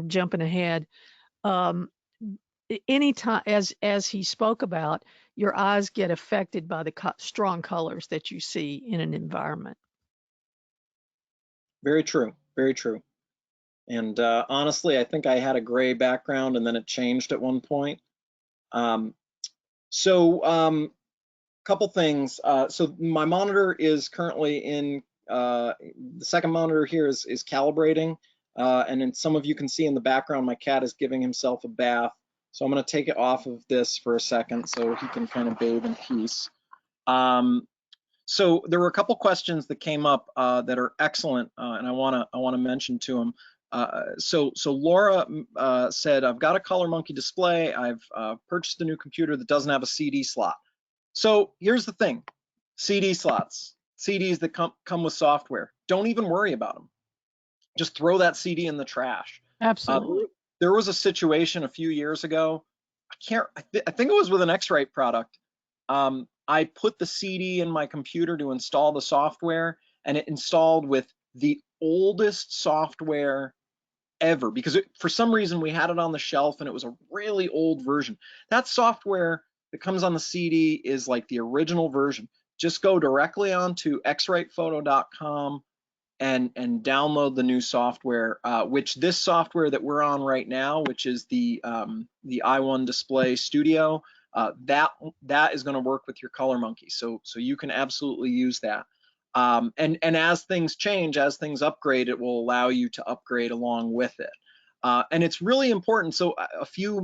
jumping ahead. Anytime, as he spoke about, your eyes get affected by the strong colors that you see in an environment. Very true, very true. And honestly, I think I had a gray background and then it changed at one point. Couple things. So my monitor is currently in, the second monitor here is calibrating. And then some of you can see in the background, my cat is giving himself a bath. So I'm going to take it off of this for a second so he can kind of bathe in peace. So there were a couple questions that came up that are excellent, and I want to mention to them. So Laura said, I've got a Color Monkey display. I've purchased a new computer that doesn't have a CD slot. So here's the thing, CD slots, CDs that come with software, don't even worry about them. Just throw that CD in the trash. Absolutely. There was a situation a few years ago, I think it was with an X-Rite product. I put the CD in my computer to install the software, and it installed with the oldest software ever, because for some reason we had it on the shelf and it was a really old version. That software that comes on the CD is like the original version. Just go directly onto xritephoto.com, and download the new software, which this software that we're on right now, which is the i1 Display Studio, that is going to work with your Color Monkey. So you can absolutely use that. And as things change, as things upgrade, it will allow you to upgrade along with it. And it's really important. So a few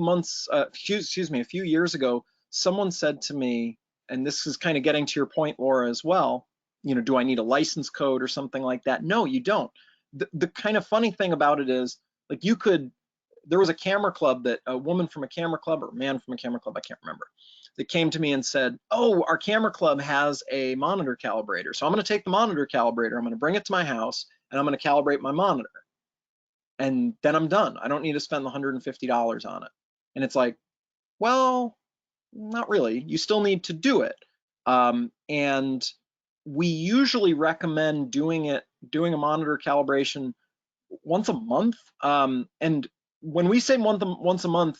years ago, someone said to me, and this is kind of getting to your point, Laura, as well, you know, do I need a license code or something like that? No, you don't. The kind of funny thing about it is, like, there was a camera club that a woman from a camera club, or a man from a camera club, I can't remember, that came to me and said, oh, our camera club has a monitor calibrator. So I'm going to take the monitor calibrator, I'm going to bring it to my house, and I'm going to calibrate my monitor. And then I'm done. I don't need to spend the $150 on it. And it's like, well, not really. You still need to do it. And we usually recommend doing a monitor calibration once a month. And when we say once a month,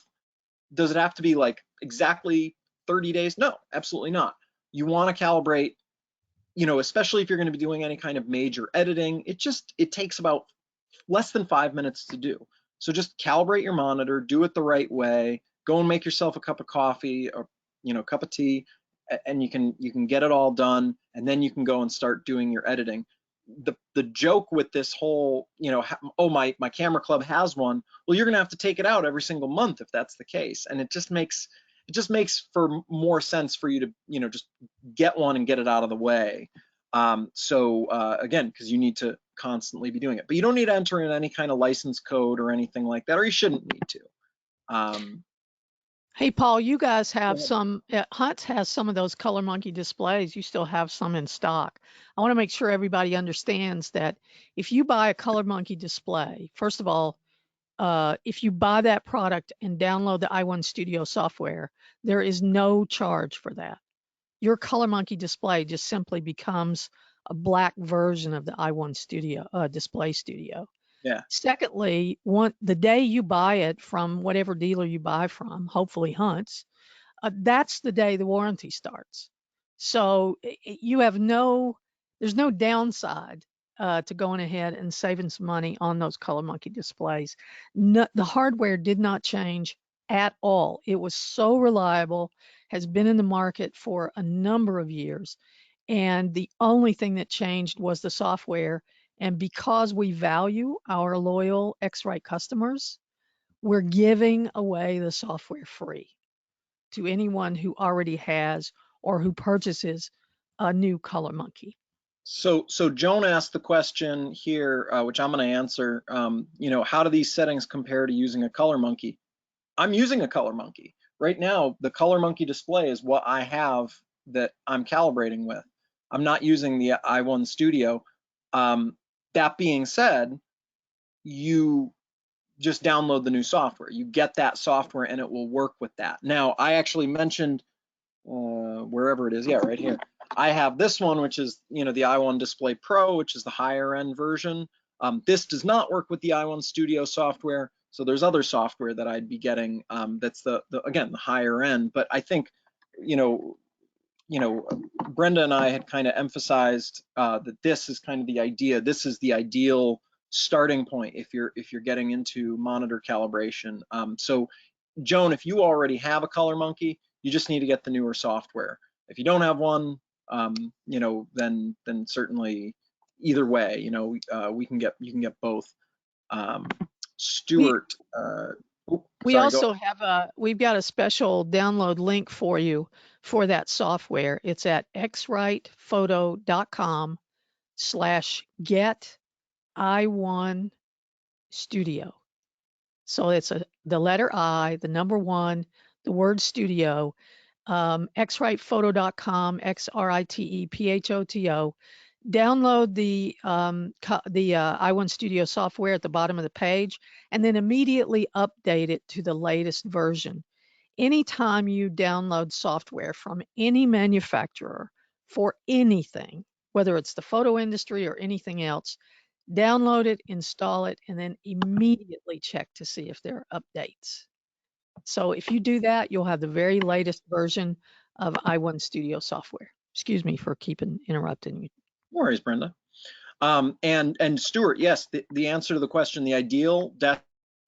does it have to be like exactly 30 days? No, absolutely not. You want to calibrate, you know, especially if you're going to be doing any kind of major editing. It takes about less than 5 minutes to do. So just calibrate your monitor, do it the right way, go and make yourself a cup of coffee or, you know, cup of tea, and you can get it all done, and then you can go and start doing your editing. The joke with this whole, you know, oh, my camera club has one, well, you're gonna have to take it out every single month if that's the case, and it just makes for more sense for you to, you know, just get one and get it out of the way. Again, because you need to constantly be doing it, but you don't need to enter in any kind of license code or anything like that, or you shouldn't need to. Hey, Paul, you guys have some, Hunt's has some of those Color Monkey displays. You still have some in stock. I want to make sure everybody understands that if you buy a Color Monkey display, first of all, if you buy that product and download the i1 Studio software, there is no charge for that. Your Color Monkey display just simply becomes a black version of the i1 Studio Display Studio. Yeah. Secondly, the day you buy it from whatever dealer you buy from, hopefully Hunt's, that's the day the warranty starts. So you have there's no downside to going ahead and saving some money on those Color Monkey displays. The hardware did not change at all. It was so reliable, has been in the market for a number of years. And the only thing that changed was the software. And because we value our loyal X-Rite customers, we're giving away the software free to anyone who already has or who purchases a new Color Monkey. So Joan asked the question here, which I'm going to answer. You know, how do these settings compare to using a Color Monkey? I'm using a Color Monkey right now. The Color Monkey display is what I have that I'm calibrating with. I'm not using the i1 Studio. That being said, you just download the new software. You get that software and it will work with that. Now, I actually mentioned wherever it is, yeah, right here. I have this one, which is, you know, the i1 Display Pro, which is the higher end version. This does not work with the i1 Studio software, so there's other software that I'd be getting that's again the higher end. But I think, you know, Brenda and I had kind of emphasized that this is kind of the idea. This is the ideal starting point if you're getting into monitor calibration. So Joan, if you already have a Color Monkey, you just need to get the newer software. If you don't have one, you know, then certainly either way, you know, you can get both. Stuart, we also have we've got a special download link for you for that software. It's at xritephoto.com/get i1 Studio. So it's the letter I, the number 1, the word studio, xritephoto.com, xritephoto. Download the i1 Studio software at the bottom of the page, and then immediately update it to the latest version. Anytime you download software from any manufacturer for anything, whether it's the photo industry or anything else, download it, install it, and then immediately check to see if there are updates. So if you do that, you'll have the very latest version of i1 Studio software. Excuse me for keeping interrupting you. No worries, Brenda. And Stuart, yes, the answer to the question, the ideal depth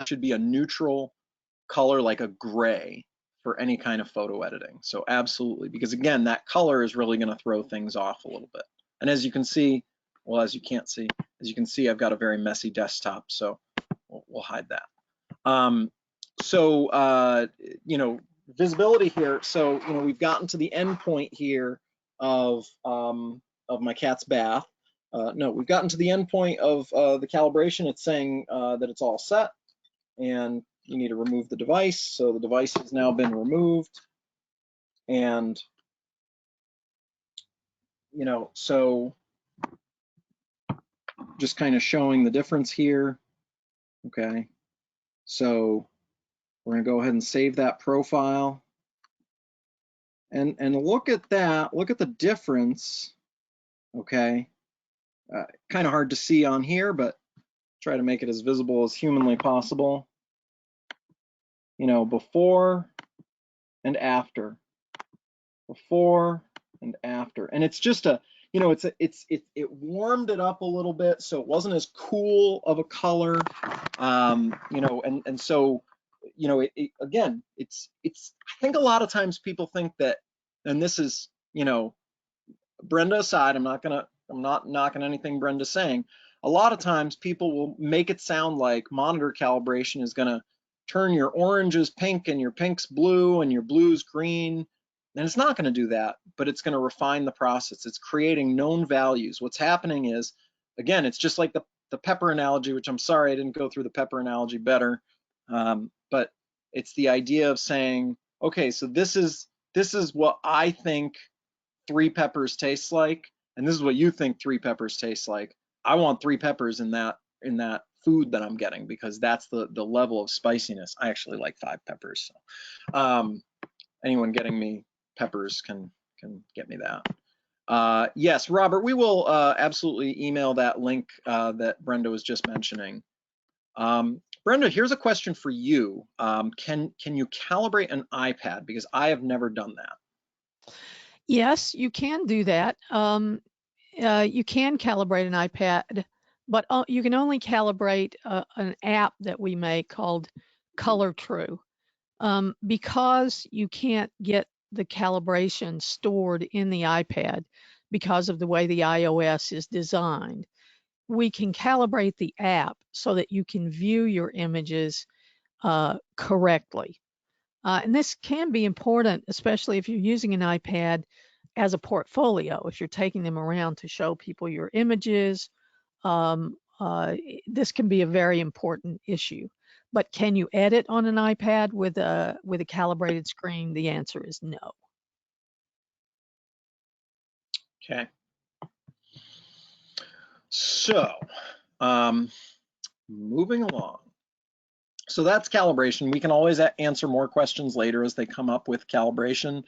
should be a neutral color like a gray for any kind of photo editing. So absolutely, because again, that color is really going to throw things off a little bit. And as you can see, well, as you can't see, as you can see, I've got a very messy desktop, so we'll hide that. You know, visibility here. So, you know, we've gotten to the end point here of my cat's bath. No, we've gotten to the end point of the calibration. It's saying that it's all set, and you need to remove the device. So the device has now been removed, and you know, so just kind of showing the difference here. Okay, so we're gonna go ahead and save that profile, and look at that. Look at the difference. Okay, kind of hard to see on here, but try to make it as visible as humanly possible. You know, before and after, before and after, and it's just a, you know, it warmed it up a little bit, so it wasn't as cool of a color, you know, and so, you know, again, it's I think a lot of times people think that, and this is, you know, Brenda aside, I'm not knocking anything Brenda's saying. A lot of times people will make it sound like monitor calibration is gonna turn your oranges pink and your pinks blue and your blues green. And it's not going to do that, but it's going to refine the process. It's creating known values. What's happening is, again, it's just like the pepper analogy, which I'm sorry I didn't go through the pepper analogy better, but it's the idea of saying, okay, so this is what I think 3 peppers tastes like, and this is what you think 3 peppers tastes like. I want 3 peppers in that food that I'm getting, because that's the level of spiciness. I actually like 5 peppers. So, anyone getting me peppers can get me that. Yes, Robert, we will absolutely email that link that Brenda was just mentioning. Brenda, here's a question for you. Can you calibrate an iPad? Because I have never done that. Yes, you can do that. You can calibrate an iPad, but you can only calibrate an app that we make called Color True, because you can't get the calibration stored in the iPad because of the way the iOS is designed. We can calibrate the app so that you can view your images correctly. And this can be important, especially if you're using an iPad as a portfolio, if you're taking them around to show people your images. This can be a very important issue. But can you edit on an iPad with a calibrated screen? The answer is no. Okay. So, moving along. So that's calibration. We can always answer more questions later as they come up with calibration.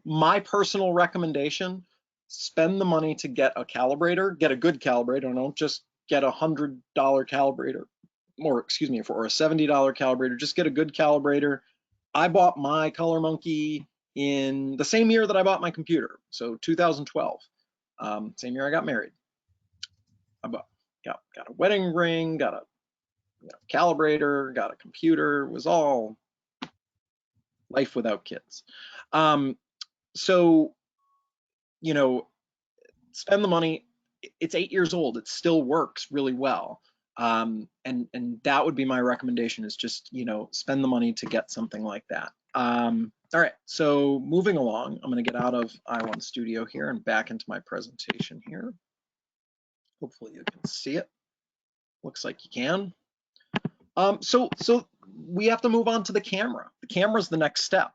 My personal recommendation, spend the money to get a calibrator, get a good calibrator. Don't just get a $100 calibrator, or excuse me, or a $70 calibrator. Just get a good calibrator. I bought my Color Monkey in the same year that I bought my computer, so 2012. Same year I got married. I got a wedding ring, got a calibrator, got a computer. It was all life without kids. So, you know, spend the money. It's 8 years old. It still works really well. And that would be my recommendation, is just, you know, spend the money to get something like that. All right, so moving along, I'm going to get out of i1 Studio here and back into my presentation here. Hopefully you can see it. Looks like you can. So we have to move on to the camera. The camera is the next step,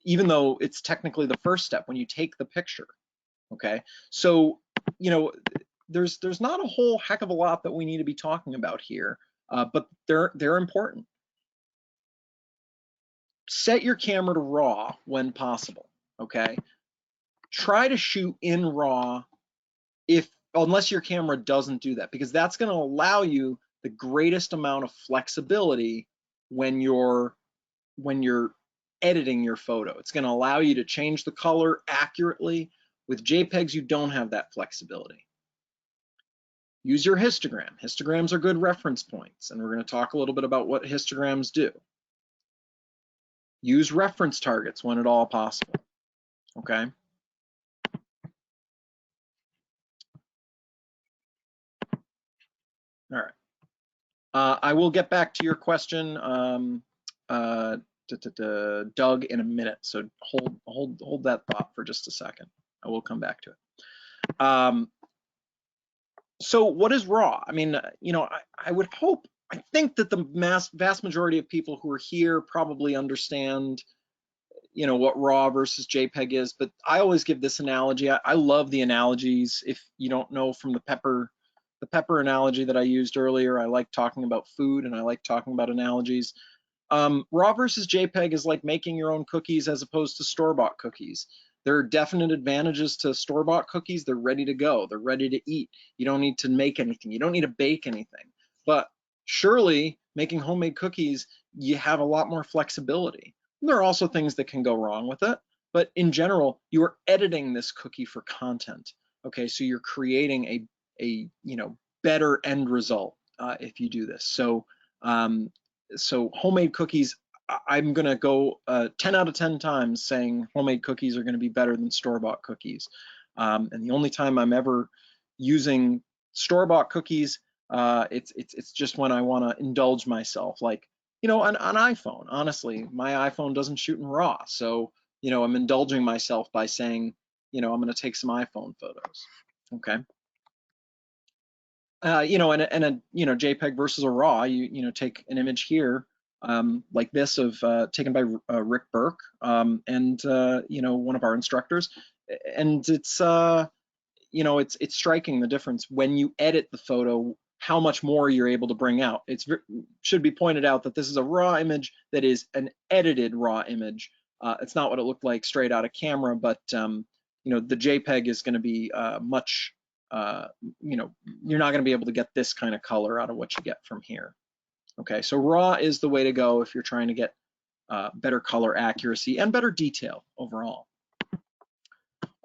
even though it's technically the first step when you take the picture. Okay, so, you know, there's not a whole heck of a lot that we need to be talking about here, but they're important. Set your camera to RAW when possible. Okay, try to shoot in RAW unless your camera doesn't do that, because that's going to allow you the greatest amount of flexibility when you're editing your photo. It's going to allow you to change the color accurately. With JPEGs, you don't have that flexibility. Use your histogram. Histograms are good reference points, and we're going to talk a little bit about what histograms do. Use reference targets when at all possible, okay? All right. I will get back to your question, Doug, in a minute. So hold that thought for just a second. I will come back to it. So what is RAW? I mean, you know, I would hope, I think that the vast majority of people who are here probably understand, you know, what RAW versus JPEG is, but I always give this analogy. I love the analogies. If you don't know from the pepper analogy that I used earlier, I like talking about food and I like talking about analogies. RAW versus JPEG is like making your own cookies as opposed to store-bought cookies. There are definite advantages to store-bought cookies. They're ready to go. They're ready to eat. You don't need to make anything. You don't need to bake anything. But surely making homemade cookies, you have a lot more flexibility. And there are also things that can go wrong with it. But in general, you are editing this cookie for content. Okay, so you're creating a you know, better end result if you do this. So so homemade cookies, I'm gonna go 10 out of 10 times saying homemade cookies are gonna be better than store-bought cookies. And the only time I'm ever using store-bought cookies, it's just when I wanna indulge myself. Like, you know, on iPhone, honestly, my iPhone doesn't shoot in RAW. So, you know, I'm indulging myself by saying, you know, I'm gonna take some iPhone photos, okay? You know, and a you know, JPEG versus a RAW, you know, take an image here like this of taken by Rick Burke and you know, one of our instructors, and it's you know, it's striking the difference when you edit the photo, how much more you're able to bring out. It should be pointed out that this is a RAW image that is an edited RAW image. It's not what it looked like straight out of camera, but you know, the JPEG is going to be much you know, you're not going to be able to get this kind of color out of what you get from here. Okay, so RAW is the way to go if you're trying to get better color accuracy and better detail overall.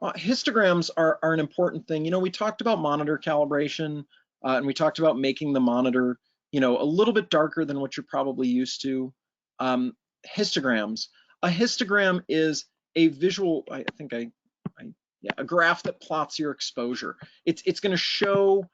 Histograms are an important thing. You know, we talked about monitor calibration and we talked about making the monitor, you know, a little bit darker than what you're probably used to. Histograms. A histogram is a visual, I think yeah, a graph that plots your exposure. It's going to show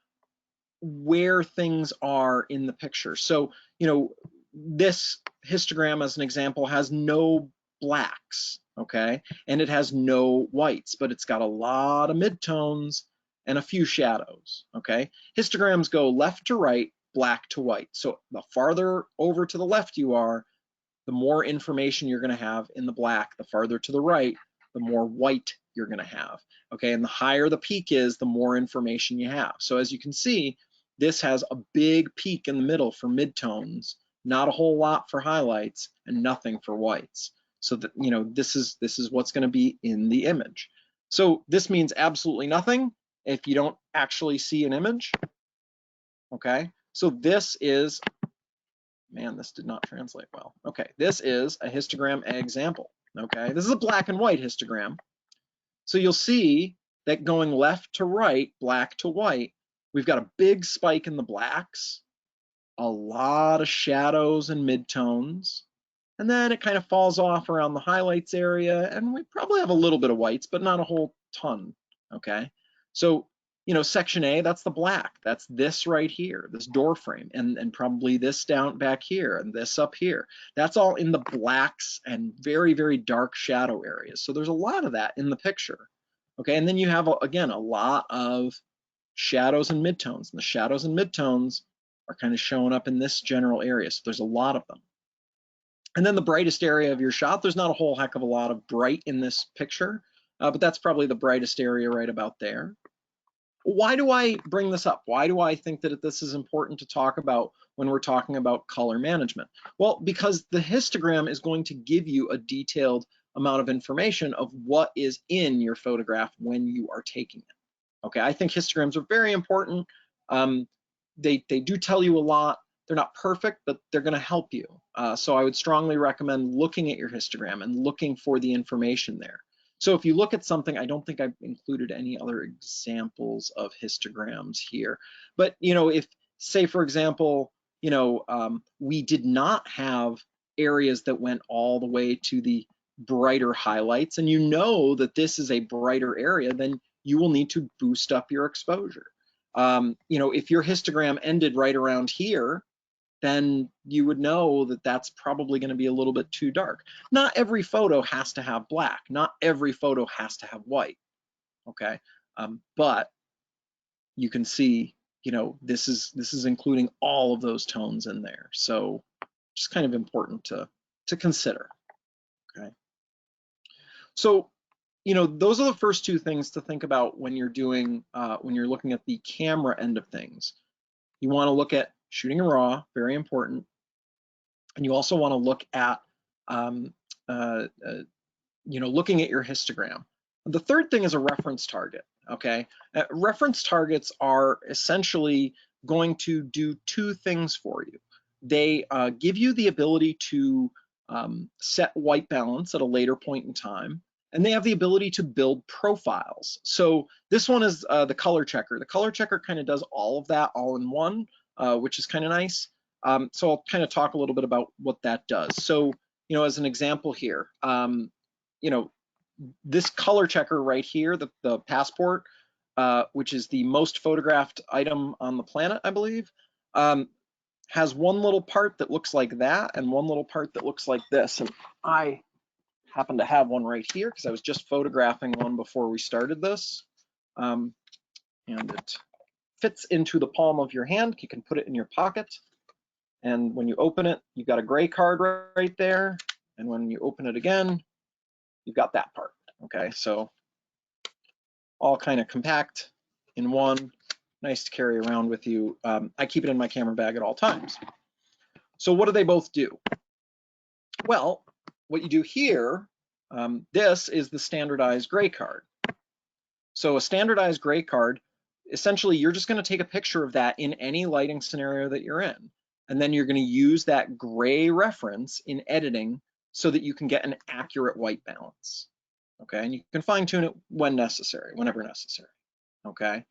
where things are in the picture. So, you know, this histogram, as an example, has no blacks, okay? And it has no whites, but it's got a lot of midtones and a few shadows, okay? Histograms go left to right, black to white. So the farther over to the left you are, the more information you're going to have in the black. The farther to the right, the more white you're going to have, okay? And the higher the peak is, the more information you have. So as you can see, this has a big peak in the middle for midtones, not a whole lot for highlights, and nothing for whites. So that, you know, this is what's going to be in the image. So this means absolutely nothing if you don't actually see an image, okay? So this is, man, this did not translate well. Okay, this is a histogram example, okay? This is a black and white histogram. So you'll see that going left to right, black to white, we've got a big spike in the blacks, a lot of shadows and midtones, and then it kind of falls off around the highlights area, and we probably have a little bit of whites, but not a whole ton, okay? So, you know, section A, that's the black. That's this right here, this door frame, and probably this down back here, and this up here. That's all in the blacks and very, very dark shadow areas. So there's a lot of that in the picture, okay? And then you have, again, a lot of shadows and midtones, and the shadows and midtones are kind of showing up in this general area. So there's a lot of them. And then the brightest area of your shot, there's not a whole heck of a lot of bright in this picture, but that's probably the brightest area right about there. Why do I bring this up? Why do I think that this is important to talk about when we're talking about color management? Well, because the histogram is going to give you a detailed amount of information of what is in your photograph when you are taking it. Okay, I think histograms are very important. They do tell you a lot. They're not perfect, but they're going to help you. So I would strongly recommend looking at your histogram and looking for the information there. So if you look at something, I don't think I've included any other examples of histograms here, but if, say for example, we did not have areas that went all the way to the brighter highlights, and that this is a brighter area, then you will need to boost up your exposure. If your histogram ended right around here, then you would know that that's probably going to be a little bit too dark. Not every photo has to have black. Not every photo has to have white. Okay, but you can see, this is including all of those tones in there. So just kind of important to consider. Okay, so those are the first two things to think about when you're doing when you're looking at the camera end of things. You want to look at shooting in RAW, very important. And you also want to look at, looking at your histogram. The third thing is a reference target, okay? Reference targets are essentially going to do two things for you. They give you the ability to set white balance at a later point in time, and they have the ability to build profiles. So this one is the color checker. The color checker kind of does all of that all in one, which is kind of nice. So I'll kind of talk a little bit about what that does. So, as an example here, this color checker right here, the passport, which is the most photographed item on the planet, I believe, has one little part that looks like that and one little part that looks like this. And I happen to have one right here because I was just photographing one before we started this. And it fits into the palm of your hand. You can put it in your pocket. And when you open it, you've got a gray card right there. And when you open it again, you've got that part. Okay, so all kind of compact in one, nice to carry around with you. I keep it in my camera bag at all times. So what do they both do? Well, what you do here, this is the standardized gray card. So a standardized gray card, essentially you're just going to take a picture of that in any lighting scenario that you're in. And then you're going to use that gray reference in editing so that you can get an accurate white balance. Okay, and you can fine tune it when necessary, whenever necessary. Okay,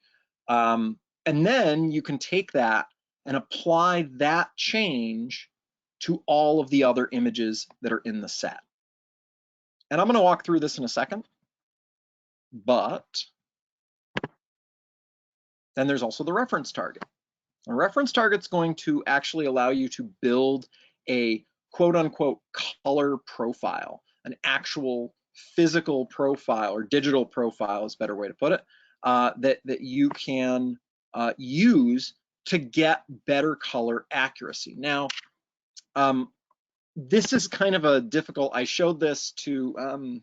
and then you can take that and apply that change to all of the other images that are in the set. And I'm going to walk through this in a second, but then there's also the reference target. A reference target's going to actually allow you to build a quote unquote color profile, an actual physical profile, or digital profile is a better way to put it, that you can use to get better color accuracy. Now, this is kind of a difficult, I showed this to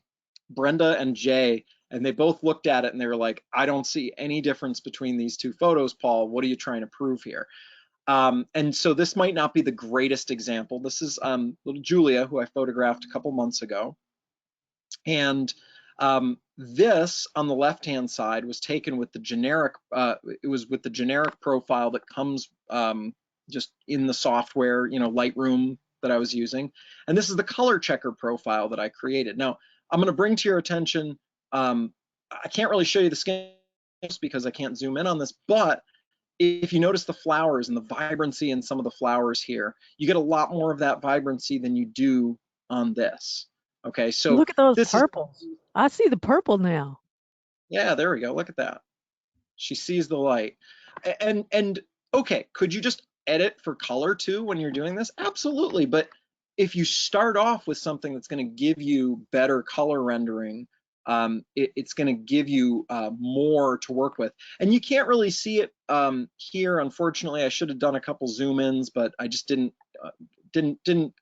Brenda and Jay, and they both looked at it and they were like, I don't see any difference between these two photos, Paul. What are you trying to prove here? And so this might not be the greatest example. This is little Julia, who I photographed a couple months ago. And this on the left-hand side was taken with the generic, it was with the generic profile that comes just in the software, Lightroom that I was using. And this is the color checker profile that I created. Now, I'm going to bring to your attention, I can't really show you the skin because I can't zoom in on this, but if you notice the flowers and the vibrancy in some of the flowers here, you get a lot more of that vibrancy than you do on this. Okay, so look at those purples. I see the purple now. Yeah, there we go. Look at that. She sees the light. And okay, could you just edit for color too when you're doing this? Absolutely. But if you start off with something that's going to give you better color rendering, it's going to give you more to work with. And you can't really see it here. Unfortunately, I should have done a couple zoom ins, but I just didn't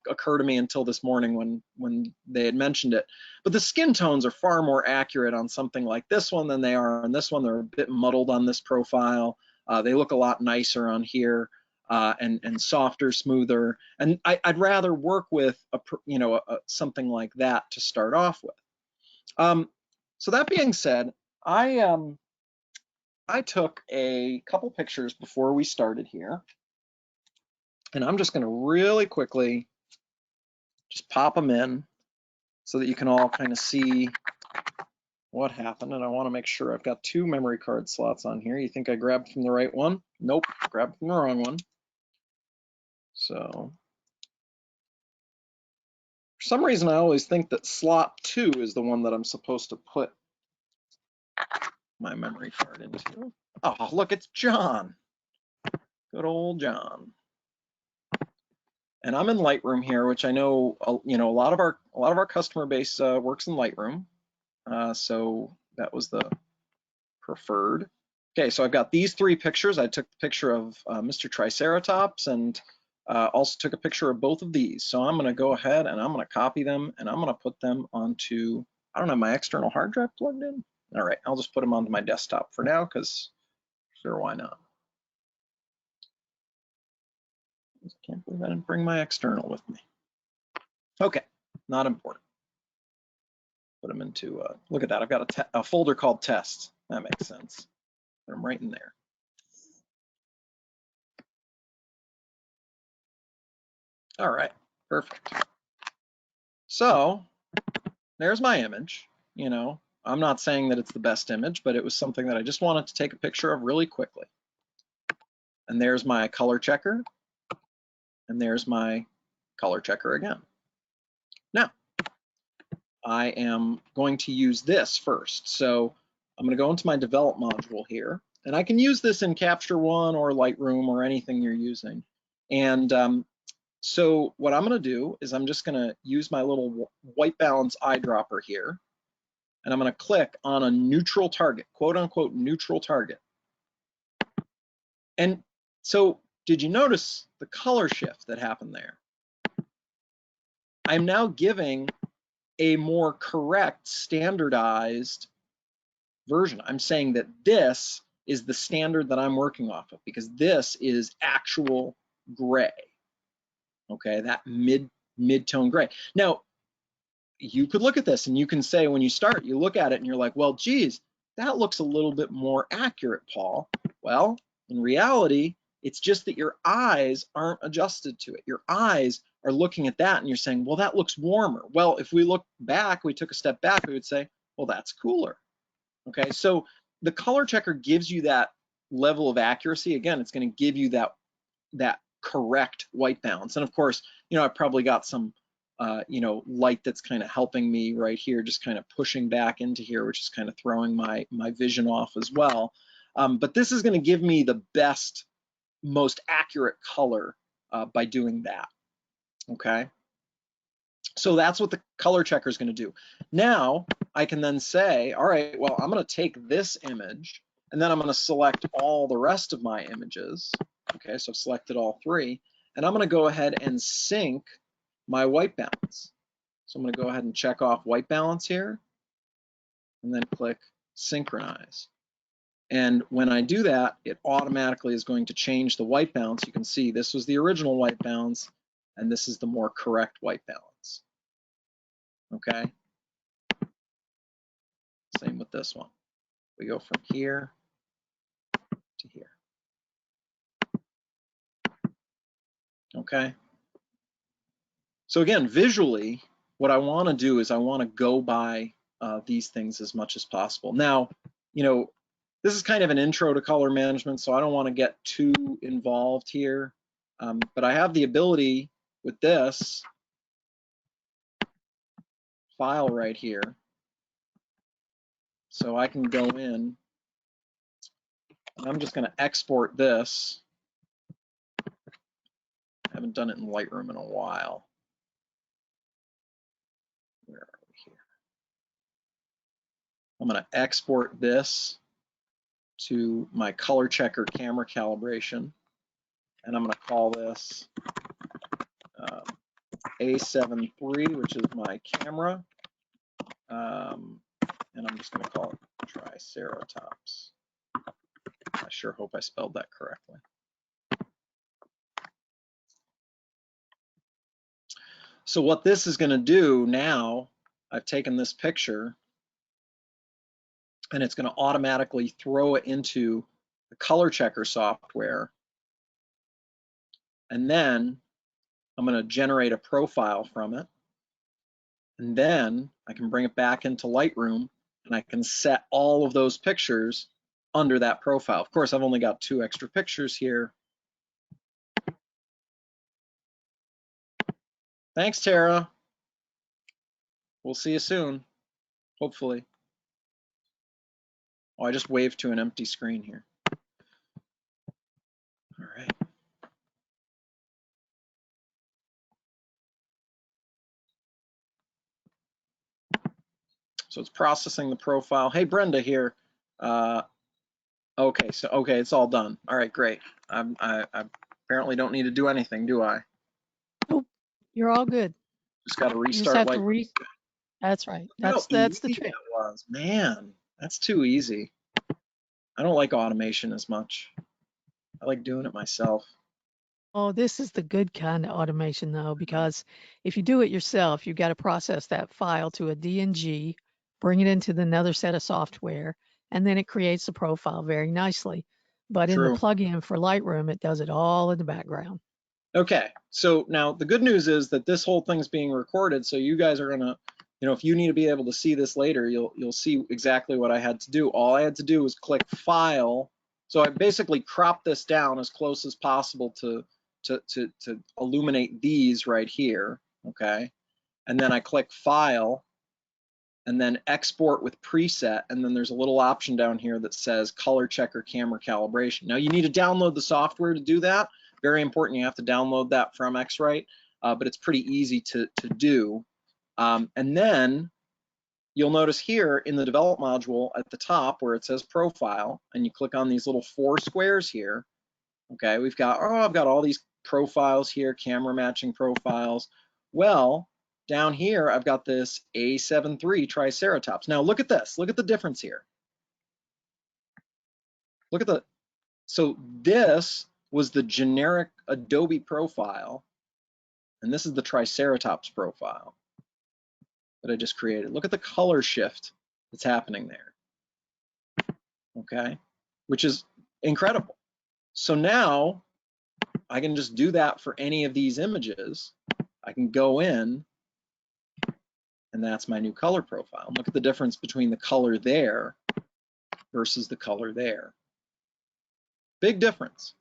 occur to me until this morning when they had mentioned it. But the skin tones are far more accurate on something like this one than they are on this one. They're a bit muddled on this profile. They look a lot nicer on here and softer, smoother. And I'd rather work with something like that to start off with. So that being said, I took a couple pictures before we started here. And I'm just going to really quickly just pop them in so that you can all kind of see what happened, and I want to make sure I've got 2 memory card slots on here. You think I grabbed from the right one? Nope, grabbed from the wrong one. So for some reason, I always think that slot 2 is the one that I'm supposed to put my memory card into. Oh, look, it's John. Good old John. And I'm in Lightroom here, which I know, you know, a lot of our customer base works in Lightroom. So that was the preferred. Okay, so I've got these 3 pictures. I took the picture of Mr. Triceratops and also took a picture of both of these. So I'm gonna go ahead and I'm gonna copy them and I'm gonna put them onto, I don't have my external hard drive plugged in. All right, I'll just put them onto my desktop for now because sure, why not? I can't believe I didn't bring my external with me. Okay, not important. Put them into, look at that, I've got a folder called tests. That makes sense. Put them right in there. All right, perfect. So there's my image. You know, I'm not saying that it's the best image, but it was something that I just wanted to take a picture of really quickly. And there's my color checker. And there's my color checker again. Now, I am going to use this first. So I'm going to go into my develop module here. And I can use this in Capture One or Lightroom or anything you're using. And so what I'm going to do is I'm just going to use my little white balance eyedropper here. And I'm going to click on a neutral target, quote unquote neutral target. And so did you notice the color shift that happened there? I'm now giving a more correct, standardized version. I'm saying that this is the standard that I'm working off of because this is actual gray. Okay, that mid-tone gray. Now, you could look at this and you can say when you start, you look at it and you're like, well, geez, that looks a little bit more accurate, Paul. Well, in reality, it's just that your eyes aren't adjusted to it. Your eyes are looking at that and you're saying, well, that looks warmer. Well, if we look back, we took a step back, we would say, well, that's cooler. Okay, so the color checker gives you that level of accuracy. Again, it's going to give you that correct white balance. And of course, you know, I've probably got some you know, light that's kind of helping me right here, just kind of pushing back into here, which is kind of throwing my vision off as well. But this is going to give me the best, most accurate color by doing that. Okay. So that's what the color checker is going to do. Now I can then say, all right, well, I'm going to take this image and then I'm going to select all the rest of my images. Okay, so I've selected all 3, and I'm going to go ahead and sync my white balance. So I'm going to go ahead and check off white balance here and then click synchronize. And when I do that, it automatically is going to change the white balance. You can see this was the original white balance and this is the more correct white balance. Okay. Same with this one. We go from here to here. Okay. So again, visually, what I want to do is I want to go by these things as much as possible. Now, you know, this is kind of an intro to color management, so I don't want to get too involved here. But I have the ability with this file right here. So I can go in, and I'm just going to export this. I haven't done it in Lightroom in a while. Where are we here? I'm going to export this to my color checker camera calibration, and I'm going to call this A73, which is my camera, and I'm just going to call it Triceratops. I sure hope I spelled that correctly. So what this is going to do now, I've taken this picture and it's going to automatically throw it into the color checker software, and then I'm going to generate a profile from it, and then I can bring it back into Lightroom and I can set all of those pictures under that profile. Of course, I've only got 2 extra pictures here. Thanks, Tara. We'll see you soon, hopefully. Oh, I just waved to an empty screen here. All right. So it's processing the profile. Hey, Brenda here. Okay, so it's all done. All right, great. I apparently don't need to do anything, do I? Nope, you're all good. Just got to You just restart have like. to That's right. How That's the easy trick. that was, man. That's too easy. I don't like automation as much. I like doing it myself. Oh, this is the good kind of automation though, because if you do it yourself, you've got to process that file to a DNG, bring it into another set of software, and then it creates the profile very nicely. But in the True. plugin for Lightroom, it does it all in the background. Okay, so now the good news is that this whole thing's being recorded, so you guys are gonna, if you need to be able to see this later, you'll see exactly what I had to do. All I had to do was click File. So I basically cropped this down as close as possible to illuminate these right here, okay? And then I click File, and then Export with Preset, and then there's a little option down here that says Color Checker Camera Calibration. Now you need to download the software to do that. Very important, you have to download that from X-Rite, but it's pretty easy to do. And then you'll notice here in the Develop module at the top where it says Profile, and you click on these little 4 squares here, okay, I've got all these profiles here, camera matching profiles. Well, down here, I've got this A73 Triceratops. Now look at this, look at the difference here. So this was the generic Adobe profile, and this is the Triceratops profile that I just created. Look at the color shift that's happening there, okay, which is incredible. So now I can just do that for any of these images. I can go in, and that's my new color profile. Look at the difference between the color there versus the color there. Big difference.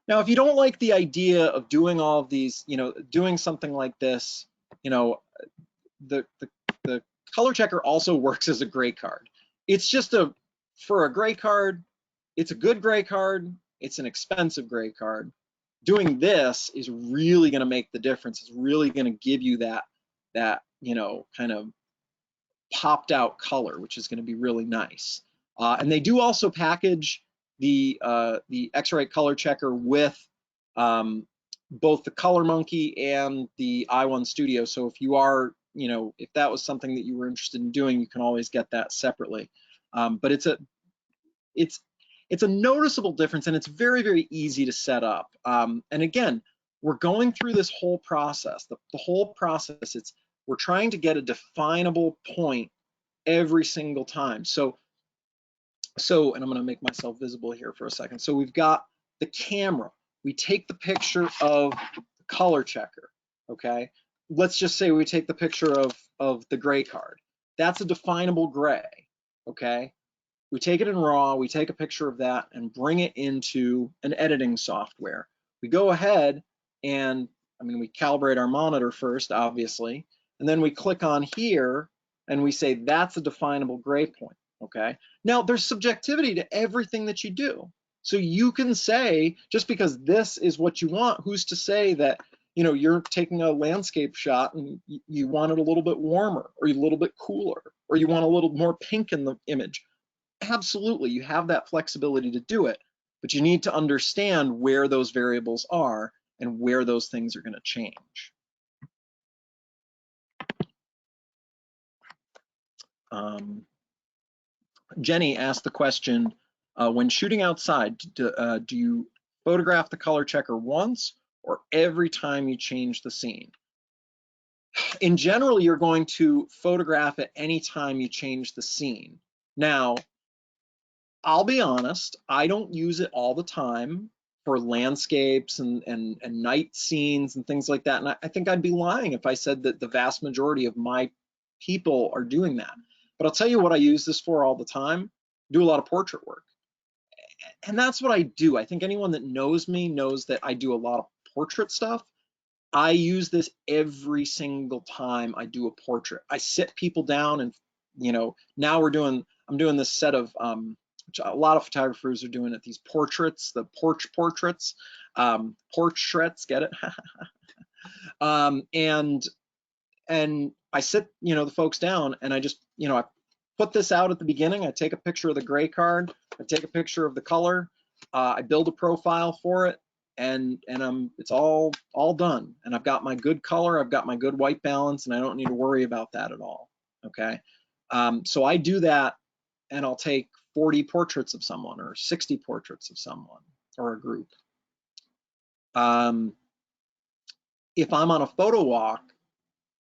Now, if you don't like the idea of doing all of these, doing something like this, the color checker also works as a gray card. It's just for a gray card, it's a good gray card, it's an expensive gray card. Doing this is really going to make the difference. It's really going to give you that kind of popped out color, which is going to be really nice. And they do also package the X-Rite color checker with both the Color Monkey and the i1 Studio. So if you are, if that was something that you were interested in doing, you can always get that separately. But it's a noticeable difference, and it's very, very easy to set up. And again, we're going through this whole process. The whole process, we're trying to get a definable point every single time. So, and I'm going to make myself visible here for a second. So we've got the camera. We take the picture of the color checker, okay? Let's just say we take the picture of the gray card. That's a definable gray, okay? We take it in RAW, we take a picture of that and bring it into an editing software. We go ahead and, we calibrate our monitor first, obviously, and then we click on here and we say that's a definable gray point, okay? Now, there's subjectivity to everything that you do. So you can say, just because this is what you want, who's to say that, you're taking a landscape shot and you want it a little bit warmer or a little bit cooler, or you want a little more pink in the image. Absolutely, you have that flexibility to do it, but you need to understand where those variables are and where those things are going to change. Jenny asked the question, when shooting outside, do you photograph the color checker once or every time you change the scene? In general, you're going to photograph it any time you change the scene. Now, I'll be honest, I don't use it all the time for landscapes and night scenes and things like that. And I think I'd be lying if I said that the vast majority of my people are doing that. But I'll tell you what I use this for all the time. Do a lot of portrait work. And that's what I do. I think anyone that knows me knows that I do a lot of portrait stuff. I use this every single time I do a portrait. I sit people down and, you know, now I'm doing this set of, which a lot of photographers are doing it, these portraits, the portraits, get it? And I sit, you know, the folks down, and I just, you know, I put this out at the beginning. I take a picture of the gray card. I take a picture of the color. I build a profile for it, and it's all done. And I've got my good color. I've got my good white balance, and I don't need to worry about that at all. Okay. So I do that, and I'll take 40 portraits of someone or 60 portraits of someone or a group. If I'm on a photo walk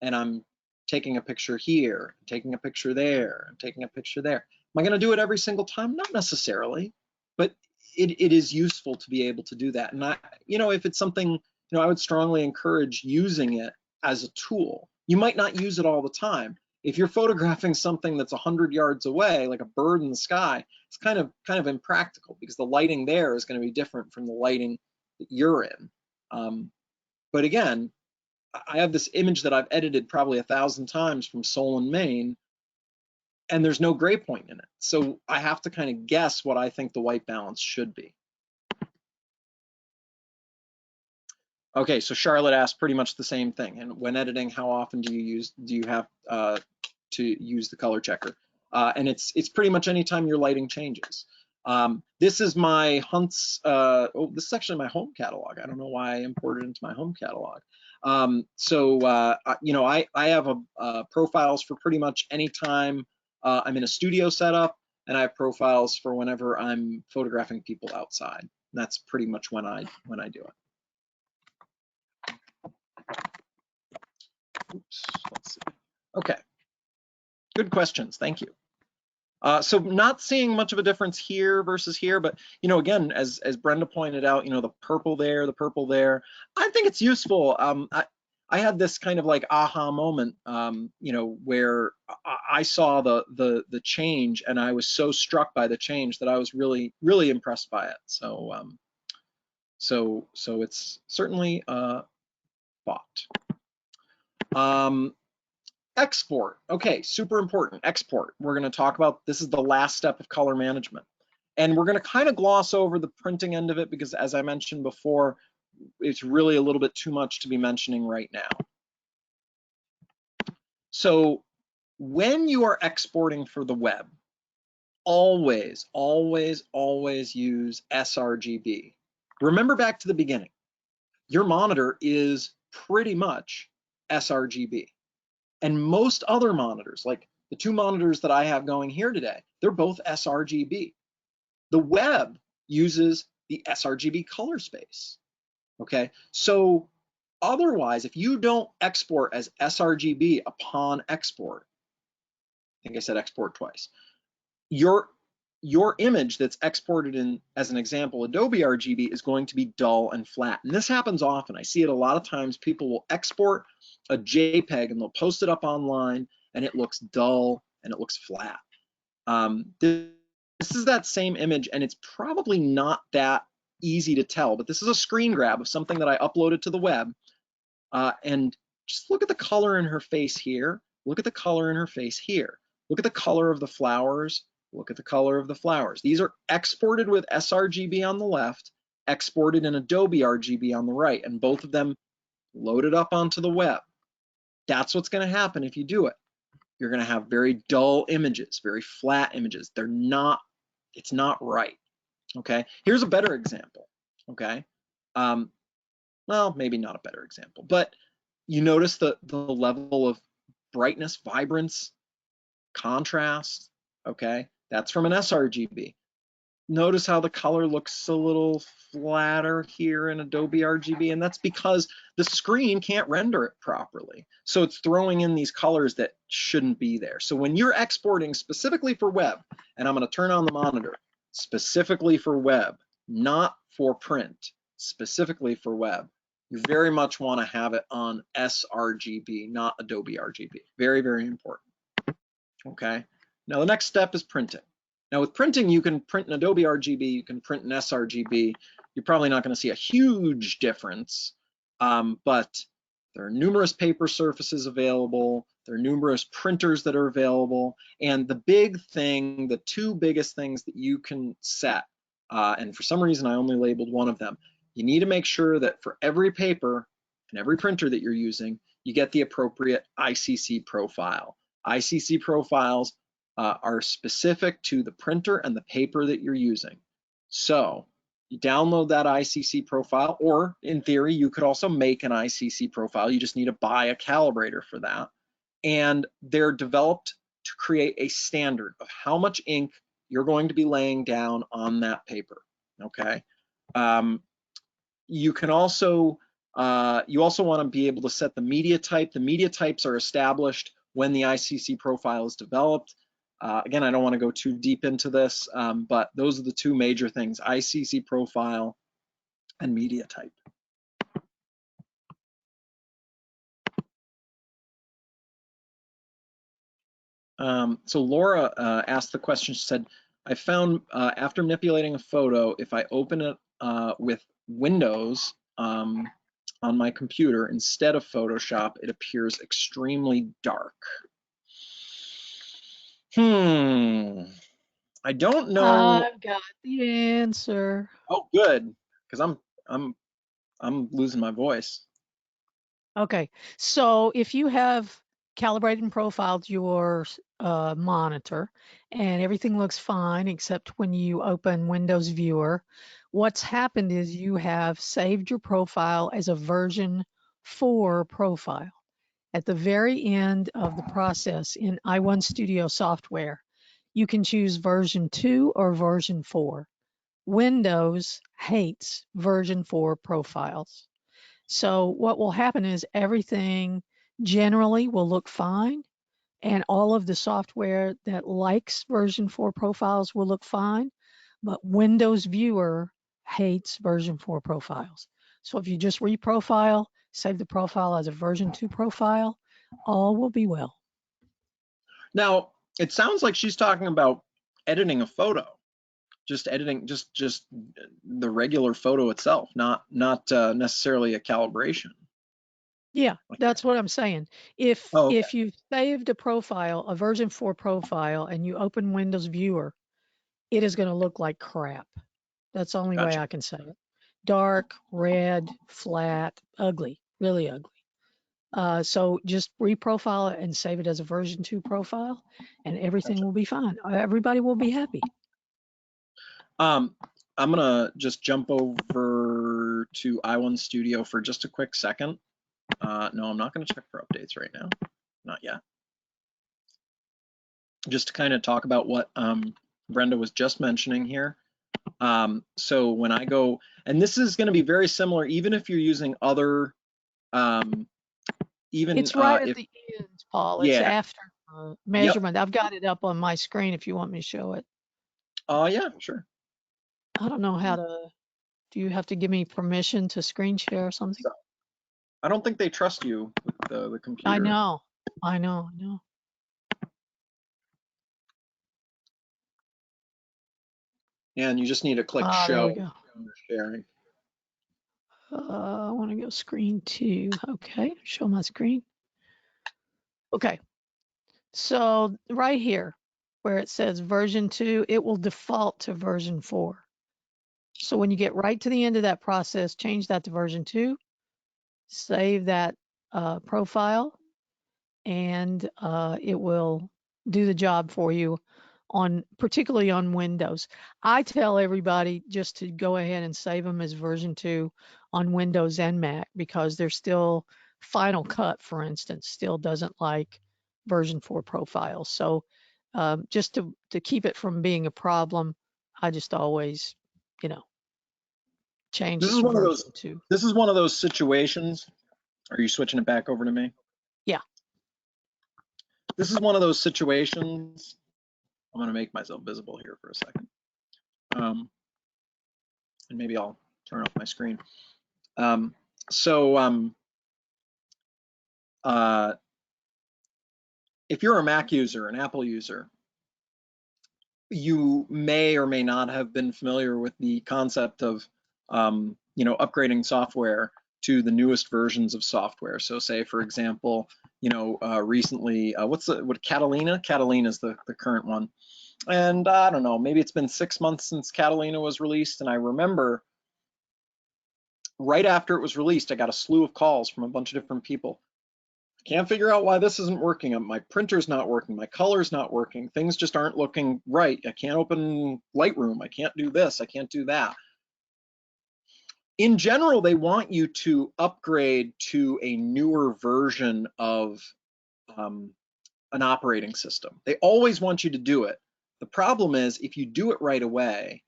and I'm taking a picture here, taking a picture there, taking a picture there, am I going to do it every single time? Not necessarily, but it is useful to be able to do that. And you know, if it's something, you know, I would strongly encourage using it as a tool. You might not use it all the time. If you're photographing something that's 100 yards away, like a bird in the sky, it's kind of impractical because the lighting there is going to be different from the lighting that you're in. But again, I have this image that I've edited probably 1,000 times from Solon, Maine, and there's no gray point in it. So I have to kind of guess what I think the white balance should be. Okay, so Charlotte asked pretty much the same thing. And when editing, how often do you have to use the color checker? And it's pretty much anytime your lighting changes. This is my Hunt's, this is actually my home catalog. I don't know why I imported it into my home catalog. You know, I have profiles for pretty much any time I'm in a studio setup, and I have profiles for whenever I'm photographing people outside. And that's pretty much when I do it. Oops, let's see. Okay, good questions, thank you. So not seeing much of a difference here versus here, but you know, again, as Brenda pointed out, you know, the purple there, I think it's useful. I had this kind of like aha moment, you know, where I saw the change, and I was so struck by the change that I was really impressed by it. So so it's certainly bought. Export, okay, super important, export. We're gonna talk about, this is the last step of color management. And we're gonna kind of gloss over the printing end of it because, as I mentioned before, it's really a little bit too much to be mentioning right now. So when you are exporting for the web, always use sRGB. Remember back to the beginning, your monitor is pretty much sRGB. And most other monitors, like the two monitors that I have going here today, they're both sRGB. The web uses the sRGB color space, okay? So otherwise, if you don't export as sRGB upon export, I think I said export twice, your image that's exported in, as an example, Adobe RGB is going to be dull and flat. And this happens often. I see it a lot of times. People will export a JPEG and they'll post it up online and it looks dull and it looks flat. This is that same image, and it's probably not that easy to tell, but this is a screen grab of something that I uploaded to the web. And just look at the color in her face here. Look at the color in her face here. Look at the color of the flowers. Look at the color of the flowers. These are exported with sRGB on the left, exported in Adobe RGB on the right, and both of them loaded up onto the web. That's what's going to happen if you do it. You're going to have very dull images, very flat images. They're not, it's not right. Okay, here's a better example. Okay, well, maybe not a better example, but you notice the level of brightness, vibrance, contrast. Okay, that's from an sRGB. Notice how the color looks a little flatter here in Adobe RGB, and that's because the screen can't render it properly. So it's throwing in these colors that shouldn't be there. So when you're exporting specifically for web, and I'm going to turn on the monitor, specifically for web, not for print, specifically for web, you very much want to have it on sRGB, not Adobe RGB. Very, very important. Okay. Now the next step is printing. Now with printing, you can print in Adobe RGB, you can print in sRGB. You're probably not going to see a huge difference, but there are numerous paper surfaces available. There are numerous printers that are available. And the big thing, the two biggest things that you can set, and for some reason I only labeled one of them, you need to make sure that for every paper and every printer that you're using, you get the appropriate ICC profile. ICC profiles are specific to the printer and the paper that you're using. So you download that ICC profile, or in theory, you could also make an ICC profile. You just need to buy a calibrator for that. And they're developed to create a standard of how much ink you're going to be laying down on that paper, okay? You can also, you also want to be able to set the media type. The media types are established when the ICC profile is developed. Again, I don't want to go too deep into this, but those are the two major things: ICC profile and media type. So Laura asked the question, she said, I found after manipulating a photo, if I open it with Windows on my computer instead of Photoshop, it appears extremely dark. I don't know. I've got the answer. Oh, good, because I'm losing my voice. Okay, so if you have calibrated and profiled your monitor and everything looks fine except when you open Windows Viewer, what's happened is you have saved your profile as a version 4 profile. At the very end of the process in i1 Studio software, you can choose version 2 or version 4. Windows hates version 4 profiles. So what will happen is everything generally will look fine, and all of the software that likes version 4 profiles will look fine, but Windows Viewer hates version 4 profiles. So if you just reprofile, save the profile as a version 2 profile, all will be well. Now, it sounds like she's talking about editing a photo, just editing, just the regular photo itself, not necessarily a calibration. Yeah, that's what I'm saying. If okay. if you've saved a profile, a version 4 profile, and you open Windows Viewer, it is going to look like crap. That's the only way I can say it. Dark, red, flat, ugly, really ugly. So just reprofile it and save it as a version 2 profile, and everything will be fine. Everybody will be happy. I'm gonna just jump over to i1 Studio for just a quick second. No, I'm not gonna check for updates right now, not yet. Just to kind of talk about what Brenda was just mentioning here. So when I go, and this is going to be very similar, even if you're using other, even it's right at the end, Paul. Yeah. It's after measurement. Yep. I've got it up on my screen if you want me to show it. Oh, yeah, sure. I don't know how to. Do you have to give me permission to screen share or something? So, I don't think they trust you with the computer. I know. And you just need to click show. There we go. Sharing. I want to go screen 2. Okay, show my screen. Okay, so right here where it says version 2, it will default to version 4. So when you get right to the end of that process, change that to version 2, save that profile, and it will do the job for you, particularly on Windows. I tell everybody just to go ahead and save them as version 2 on Windows and Mac, because they're still, Final Cut, for instance, still doesn't like version 4 profiles. So just to keep it from being a problem, I just always, change it to version 2. This is one of those situations. Are you switching it back over to me? Yeah. This is one of those situations. I'm going to make myself visible here for a second. And maybe I'll turn off my screen. So if you're a Mac user, an Apple user, you may or may not have been familiar with the concept of upgrading software to the newest versions of software. So say, for example, recently, what Catalina? Catalina is the current one. And I don't know, maybe it's been 6 months since Catalina was released. And I remember right after it was released, I got a slew of calls from a bunch of different people. Can't figure out why this isn't working. My printer's not working. My color's not working. Things just aren't looking right. I can't open Lightroom. I can't do this. I can't do that. In general, they want you to upgrade to a newer version of an operating system. They always want you to do it. The problem is, if you do it right away,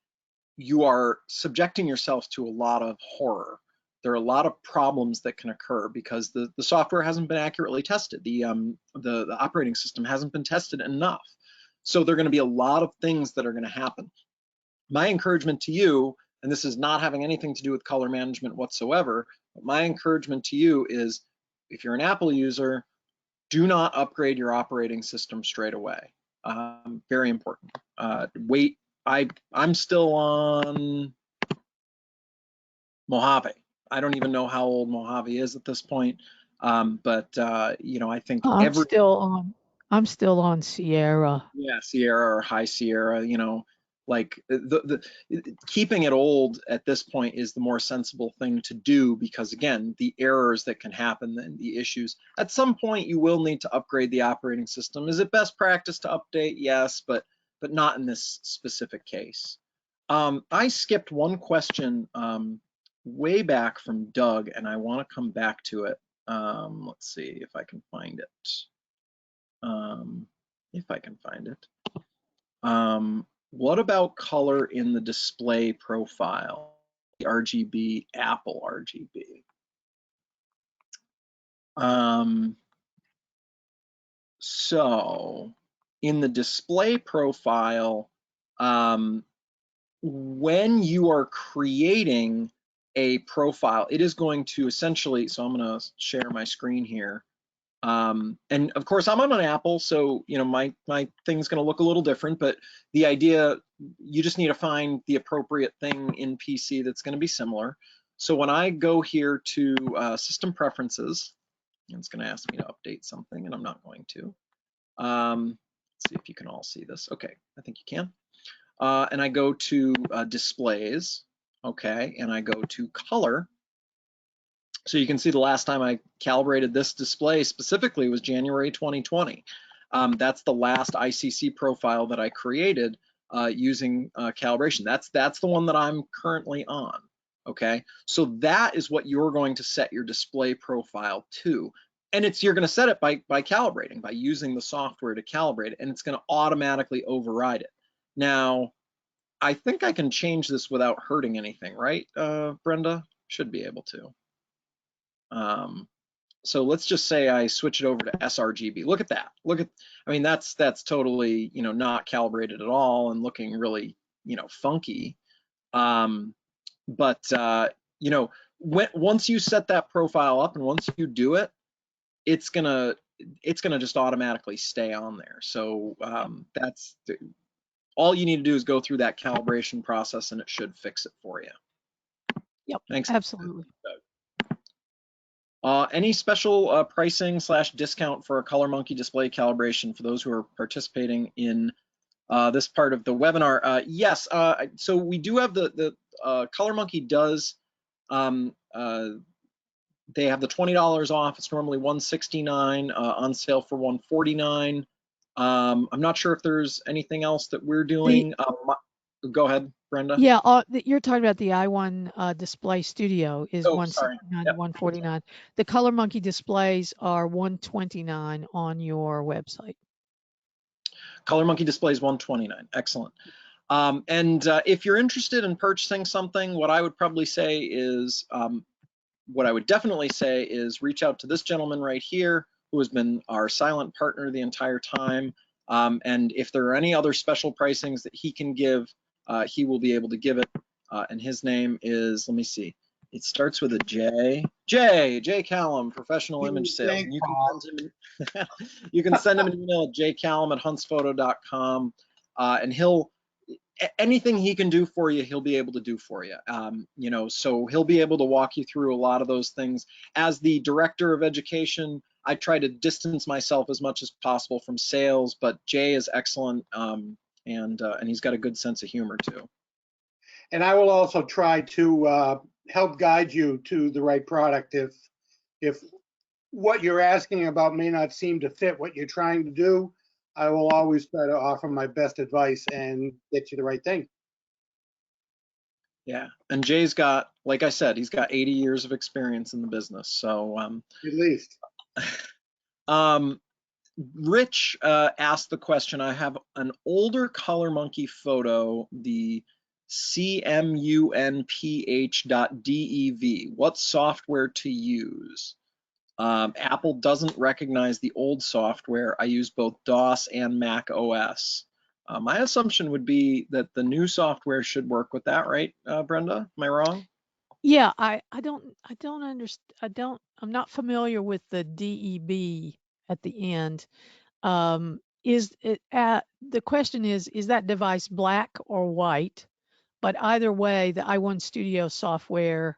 you are subjecting yourself to a lot of horror. There are a lot of problems that can occur because the software hasn't been accurately tested. The operating system hasn't been tested enough. So there are going to be a lot of things that are going to happen. My encouragement to you, and this is not having anything to do with color management whatsoever, but my encouragement to you is, if you're an Apple user, do not upgrade your operating system straight away. Very important. Wait. I'm still on Mojave. I don't even know how old Mojave is at this point, but I think I'm still on Sierra. Yeah, Sierra or High Sierra. Like the keeping it old at this point is the more sensible thing to do, because again, the errors that can happen and the issues. At some point, you will need to upgrade the operating system. Is it best practice to update? Yes, but not in this specific case. I skipped one question way back from Doug, and I want to come back to it. Let's see if I can find it. What about color in the display profile? RGB, Apple RGB. So in the display profile, when you are creating a profile, it is going to essentially, so I'm going to share my screen here. And of course, I'm on an Apple, so my thing's going to look a little different, but the idea, you just need to find the appropriate thing in PC that's going to be similar. So when I go here to system preferences, it's going to ask me to update something, and I'm not going to. Let's see if you can all see this. Okay, I think you can. And I go to displays, okay, and I go to color. So you can see the last time I calibrated this display specifically was January 2020. That's the last ICC profile that I created using calibration. That's the one that I'm currently on, okay? So that is what you're going to set your display profile to. And you're going to set it by calibrating, by using the software to calibrate it, and it's going to automatically override it. Now, I think I can change this without hurting anything, right, Brenda? Should be able to. So let's just say I switch it over to sRGB. Look at that. I mean, that's totally, not calibrated at all and looking really, funky. Once you set that profile up and once you do it, it's gonna just automatically stay on there. So that's all you need to do is go through that calibration process and it should fix it for you. Yep. Thanks. Absolutely. Any special pricing / discount for a ColorMonkey display calibration for those who are participating in this part of the webinar? Yes, so we do have the ColorMonkey does, they have the $20 off. It's normally $169, on sale for $149. I'm not sure if there's anything else that we're doing. Go ahead, Brenda. Yeah, you're talking about the i1 Display Studio is $169 to $149. The ColorMonkey displays are $129 on your website. ColorMonkey displays $129. Excellent. And if you're interested in purchasing something, what I would probably say is, what I would definitely say is reach out to this gentleman right here, who has been our silent partner the entire time. And if there are any other special pricings that he can give, he will be able to give it. And his name is, let me see, It starts with a J. J Callum, professional image sales. And you can send him, you can send him an email at jcallum@huntsphoto.com, and anything he can do for you, he'll be able to do for you. You know, so he'll be able to walk you through a lot of those things. As the director of education, I try to distance myself as much as possible from sales, but Jay is excellent, and he's got a good sense of humor too. And I will also try to help guide you to the right product if what you're asking about may not seem to fit what you're trying to do. I will always try to offer my best advice and get you the right thing. Yeah, and Jay's got, like I said, he's got 80 years of experience in the business. So At least. Rich asked the question, I have an older Color Monkey photo, the cmunph.dev. What software to use? Apple doesn't recognize the old software. I use both DOS and Mac OS. My assumption would be that the new software should work with that, right, Brenda? Am I wrong? Yeah, I don't understand. I'm not familiar with the DEB at the end. The question is that device black or white? But either way, the i1 Studio software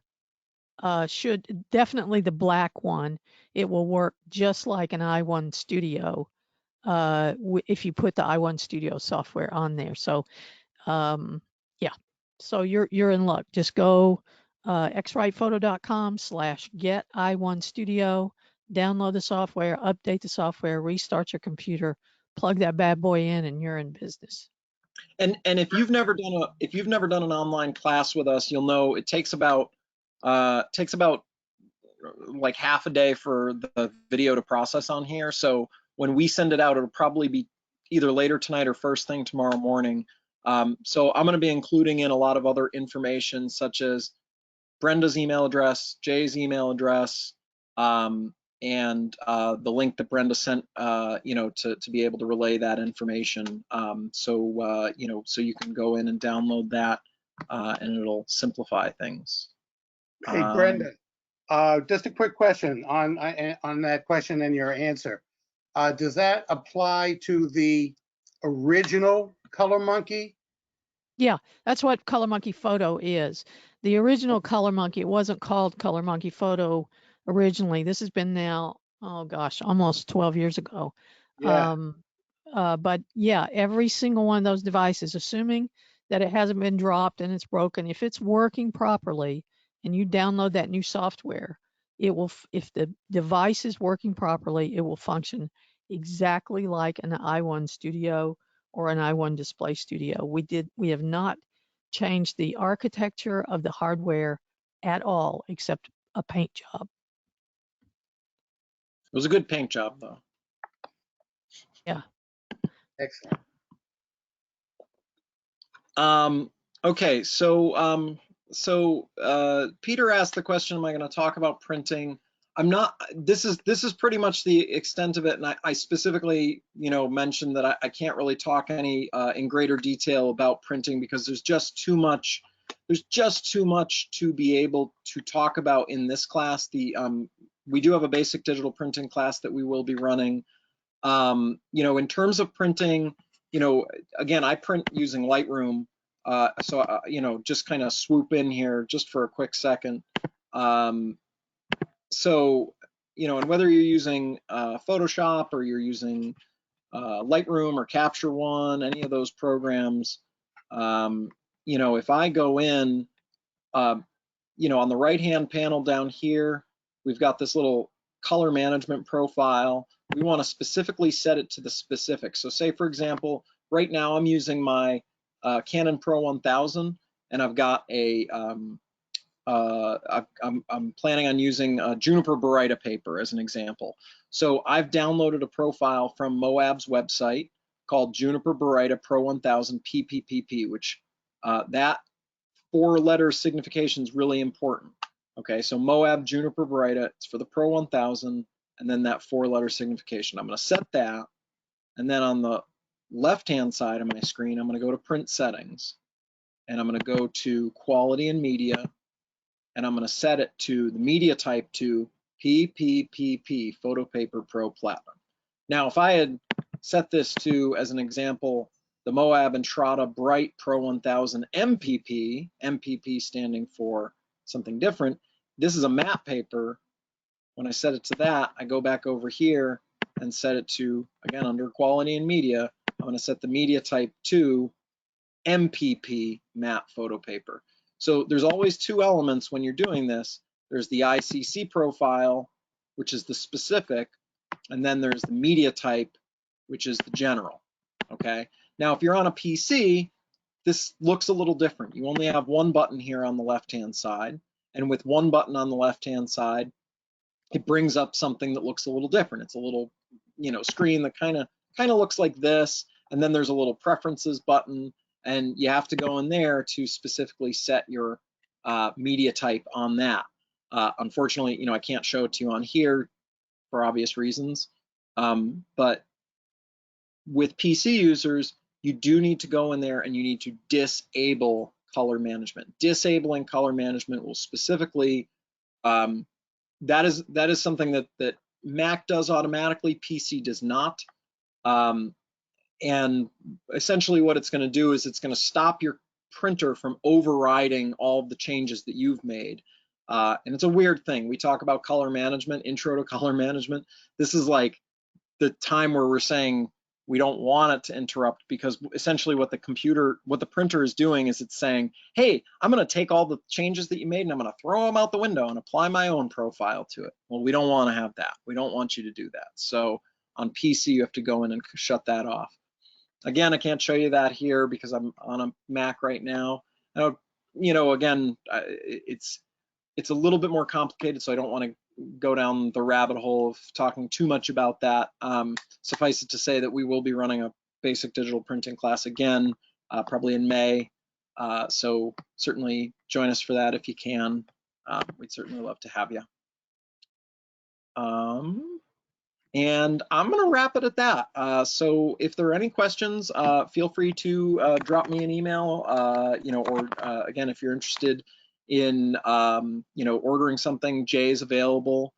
should definitely the black one. It will work just like an i1 Studio if you put the i1 Studio software on there. So yeah, so you're in luck. Just go xwritephoto.com/get i1 Studio, download the software, update the software, restart your computer, plug that bad boy in, and you're in business. And if you've never done an online class with us, you'll know it takes about like half a day for the video to process on here. So when we send it out, it'll probably be either later tonight or first thing tomorrow morning. So I'm going to be including in a lot of other information, such as Brenda's email address, Jay's email address, and the link that Brenda sent, you know, to be able to relay that information. So you know, so you can go in and download that, and it'll simplify things. Hey, Brenda, just a quick question on that question and your answer. Does that apply to the original Color Monkey? Yeah, that's what Color Monkey Photo is. The original Color Monkey, it wasn't called Color Monkey Photo originally. This has been now, oh gosh, almost 12 years ago. Yeah. But yeah, every single one of those devices, assuming that it hasn't been dropped and it's broken, if it's working properly and you download that new software, it will, if the device is working properly, it will function exactly like an i1 Studio or an i1 Display Studio. We have not changed the architecture of the hardware at all, except a paint job. It was a good paint job, though. Yeah. Excellent. Okay, so Peter asked the question, am I going to talk about printing? I'm not. This is pretty much the extent of it, and I specifically, you know, mentioned that I can't really talk any in greater detail about printing because there's just too much. There's just too much to be able to talk about in this class. We do have a basic digital printing class that we will be running. You know, in terms of printing, you know, again, I print using Lightroom. So you know, just kind of swoop in here just for a quick second. So, you know, and whether you're using Photoshop or you're using Lightroom or Capture One, any of those programs, you know, if I go in, you know, on the right-hand panel down here, we've got this little color management profile. We want to specifically set it to the specific. So say, for example, right now I'm using my Canon Pro 1000, and I've got a I'm planning on using Juniper Baryta paper as an example. So I've downloaded a profile from Moab's website called Juniper Baryta Pro 1000 PPPP, which that 4-letter signification is really important. Okay, so Moab Juniper Baryta, it's for the Pro 1000, and then that 4-letter signification. I'm going to set that, and then on the left-hand side of my screen, I'm going to go to Print Settings, and I'm going to go to Quality and Media, and I'm going to set it to the media type to PPPP, Photo Paper Pro Platinum. Now, if I had set this to, as an example, the Moab Entrada Bright Pro 1000 MPP, MPP standing for something different, this is a matte paper. When I set it to that, I go back over here and set it to, again, under quality and media, I'm going to set the media type to MPP matte photo paper. So there's always two elements when you're doing this. There's the ICC profile, which is the specific, and then there's the media type, which is the general, okay? Now, if you're on a PC, this looks a little different. You only have one button here on the left-hand side, and with one button on the left-hand side, it brings up something that looks a little different. It's a little, screen that kind of looks like this, and then there's a little preferences button, and you have to go in there to specifically set your media type on that. Unfortunately, I can't show it to you on here for obvious reasons, but with PC users, you do need to go in there and you need to disable color management. Disabling color management will specifically, that is something that Mac does automatically, PC does not. And essentially what it's going to do is it's going to stop your printer from overriding all of the changes that you've made. And it's a weird thing. We talk about color management, intro to color management. This is like the time where we're saying we don't want it to interrupt, because essentially what the printer is doing is it's saying, hey, I'm going to take all the changes that you made and I'm going to throw them out the window and apply my own profile to it. Well, we don't want to have that. We don't want you to do that. So on PC, you have to go in and shut that off. Again, I can't show you that here because I'm on a Mac right now. Again, it's a little bit more complicated, so I don't want to go down the rabbit hole of talking too much about that. Suffice it to say that we will be running a basic digital printing class again, probably in May. So certainly join us for that if you can. We'd certainly love to have you. And I'm going to wrap it at that. So if there are any questions, feel free to drop me an email, or again, if you're interested in, ordering something, Jay's available.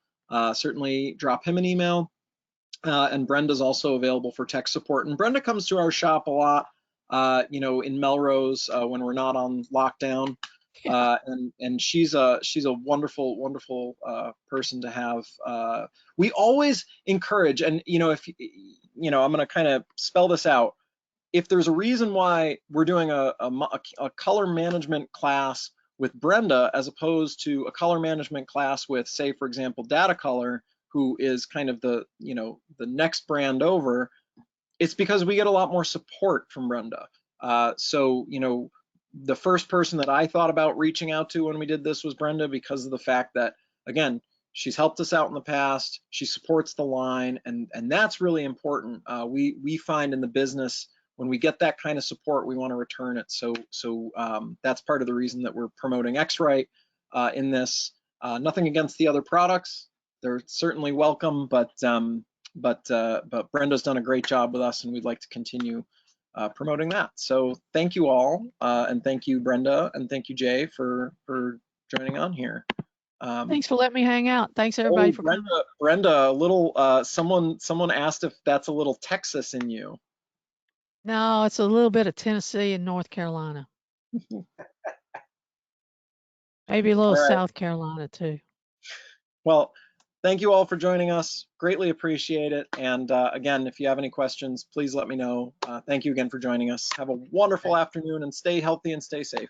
Certainly drop him an email. And Brenda's also available for tech support. And Brenda comes to our shop a lot, in Melrose when we're not on lockdown. And she's a wonderful person to have. We always encourage, and if I'm going to kind of spell this out. If there's a reason why we're doing a color management class with Brenda as opposed to a color management class with, say, for example, Data Color, who is kind of the next brand over, it's because we get a lot more support from Brenda. So the first person that I thought about reaching out to when we did this was Brenda, because of the fact that, again, she's helped us out in the past, she supports the line, and that's really important. We find in the business, when we get that kind of support, we want to return it. So that's part of the reason that we're promoting X-Rite in this. Nothing against the other products; they're certainly welcome, but Brenda's done a great job with us, and we'd like to continue promoting that. So thank you all, and thank you, Brenda, and thank you, Jay, for joining on here. Thanks for letting me hang out. Thanks everybody for coming. Brenda, a little someone asked if that's a little Texas in you. No, it's a little bit of Tennessee and North Carolina. Maybe a little South Carolina too. Well, thank you all for joining us. Greatly appreciate it. And again, if you have any questions, please let me know. Thank you again for joining us. Have a wonderful afternoon and stay healthy and stay safe.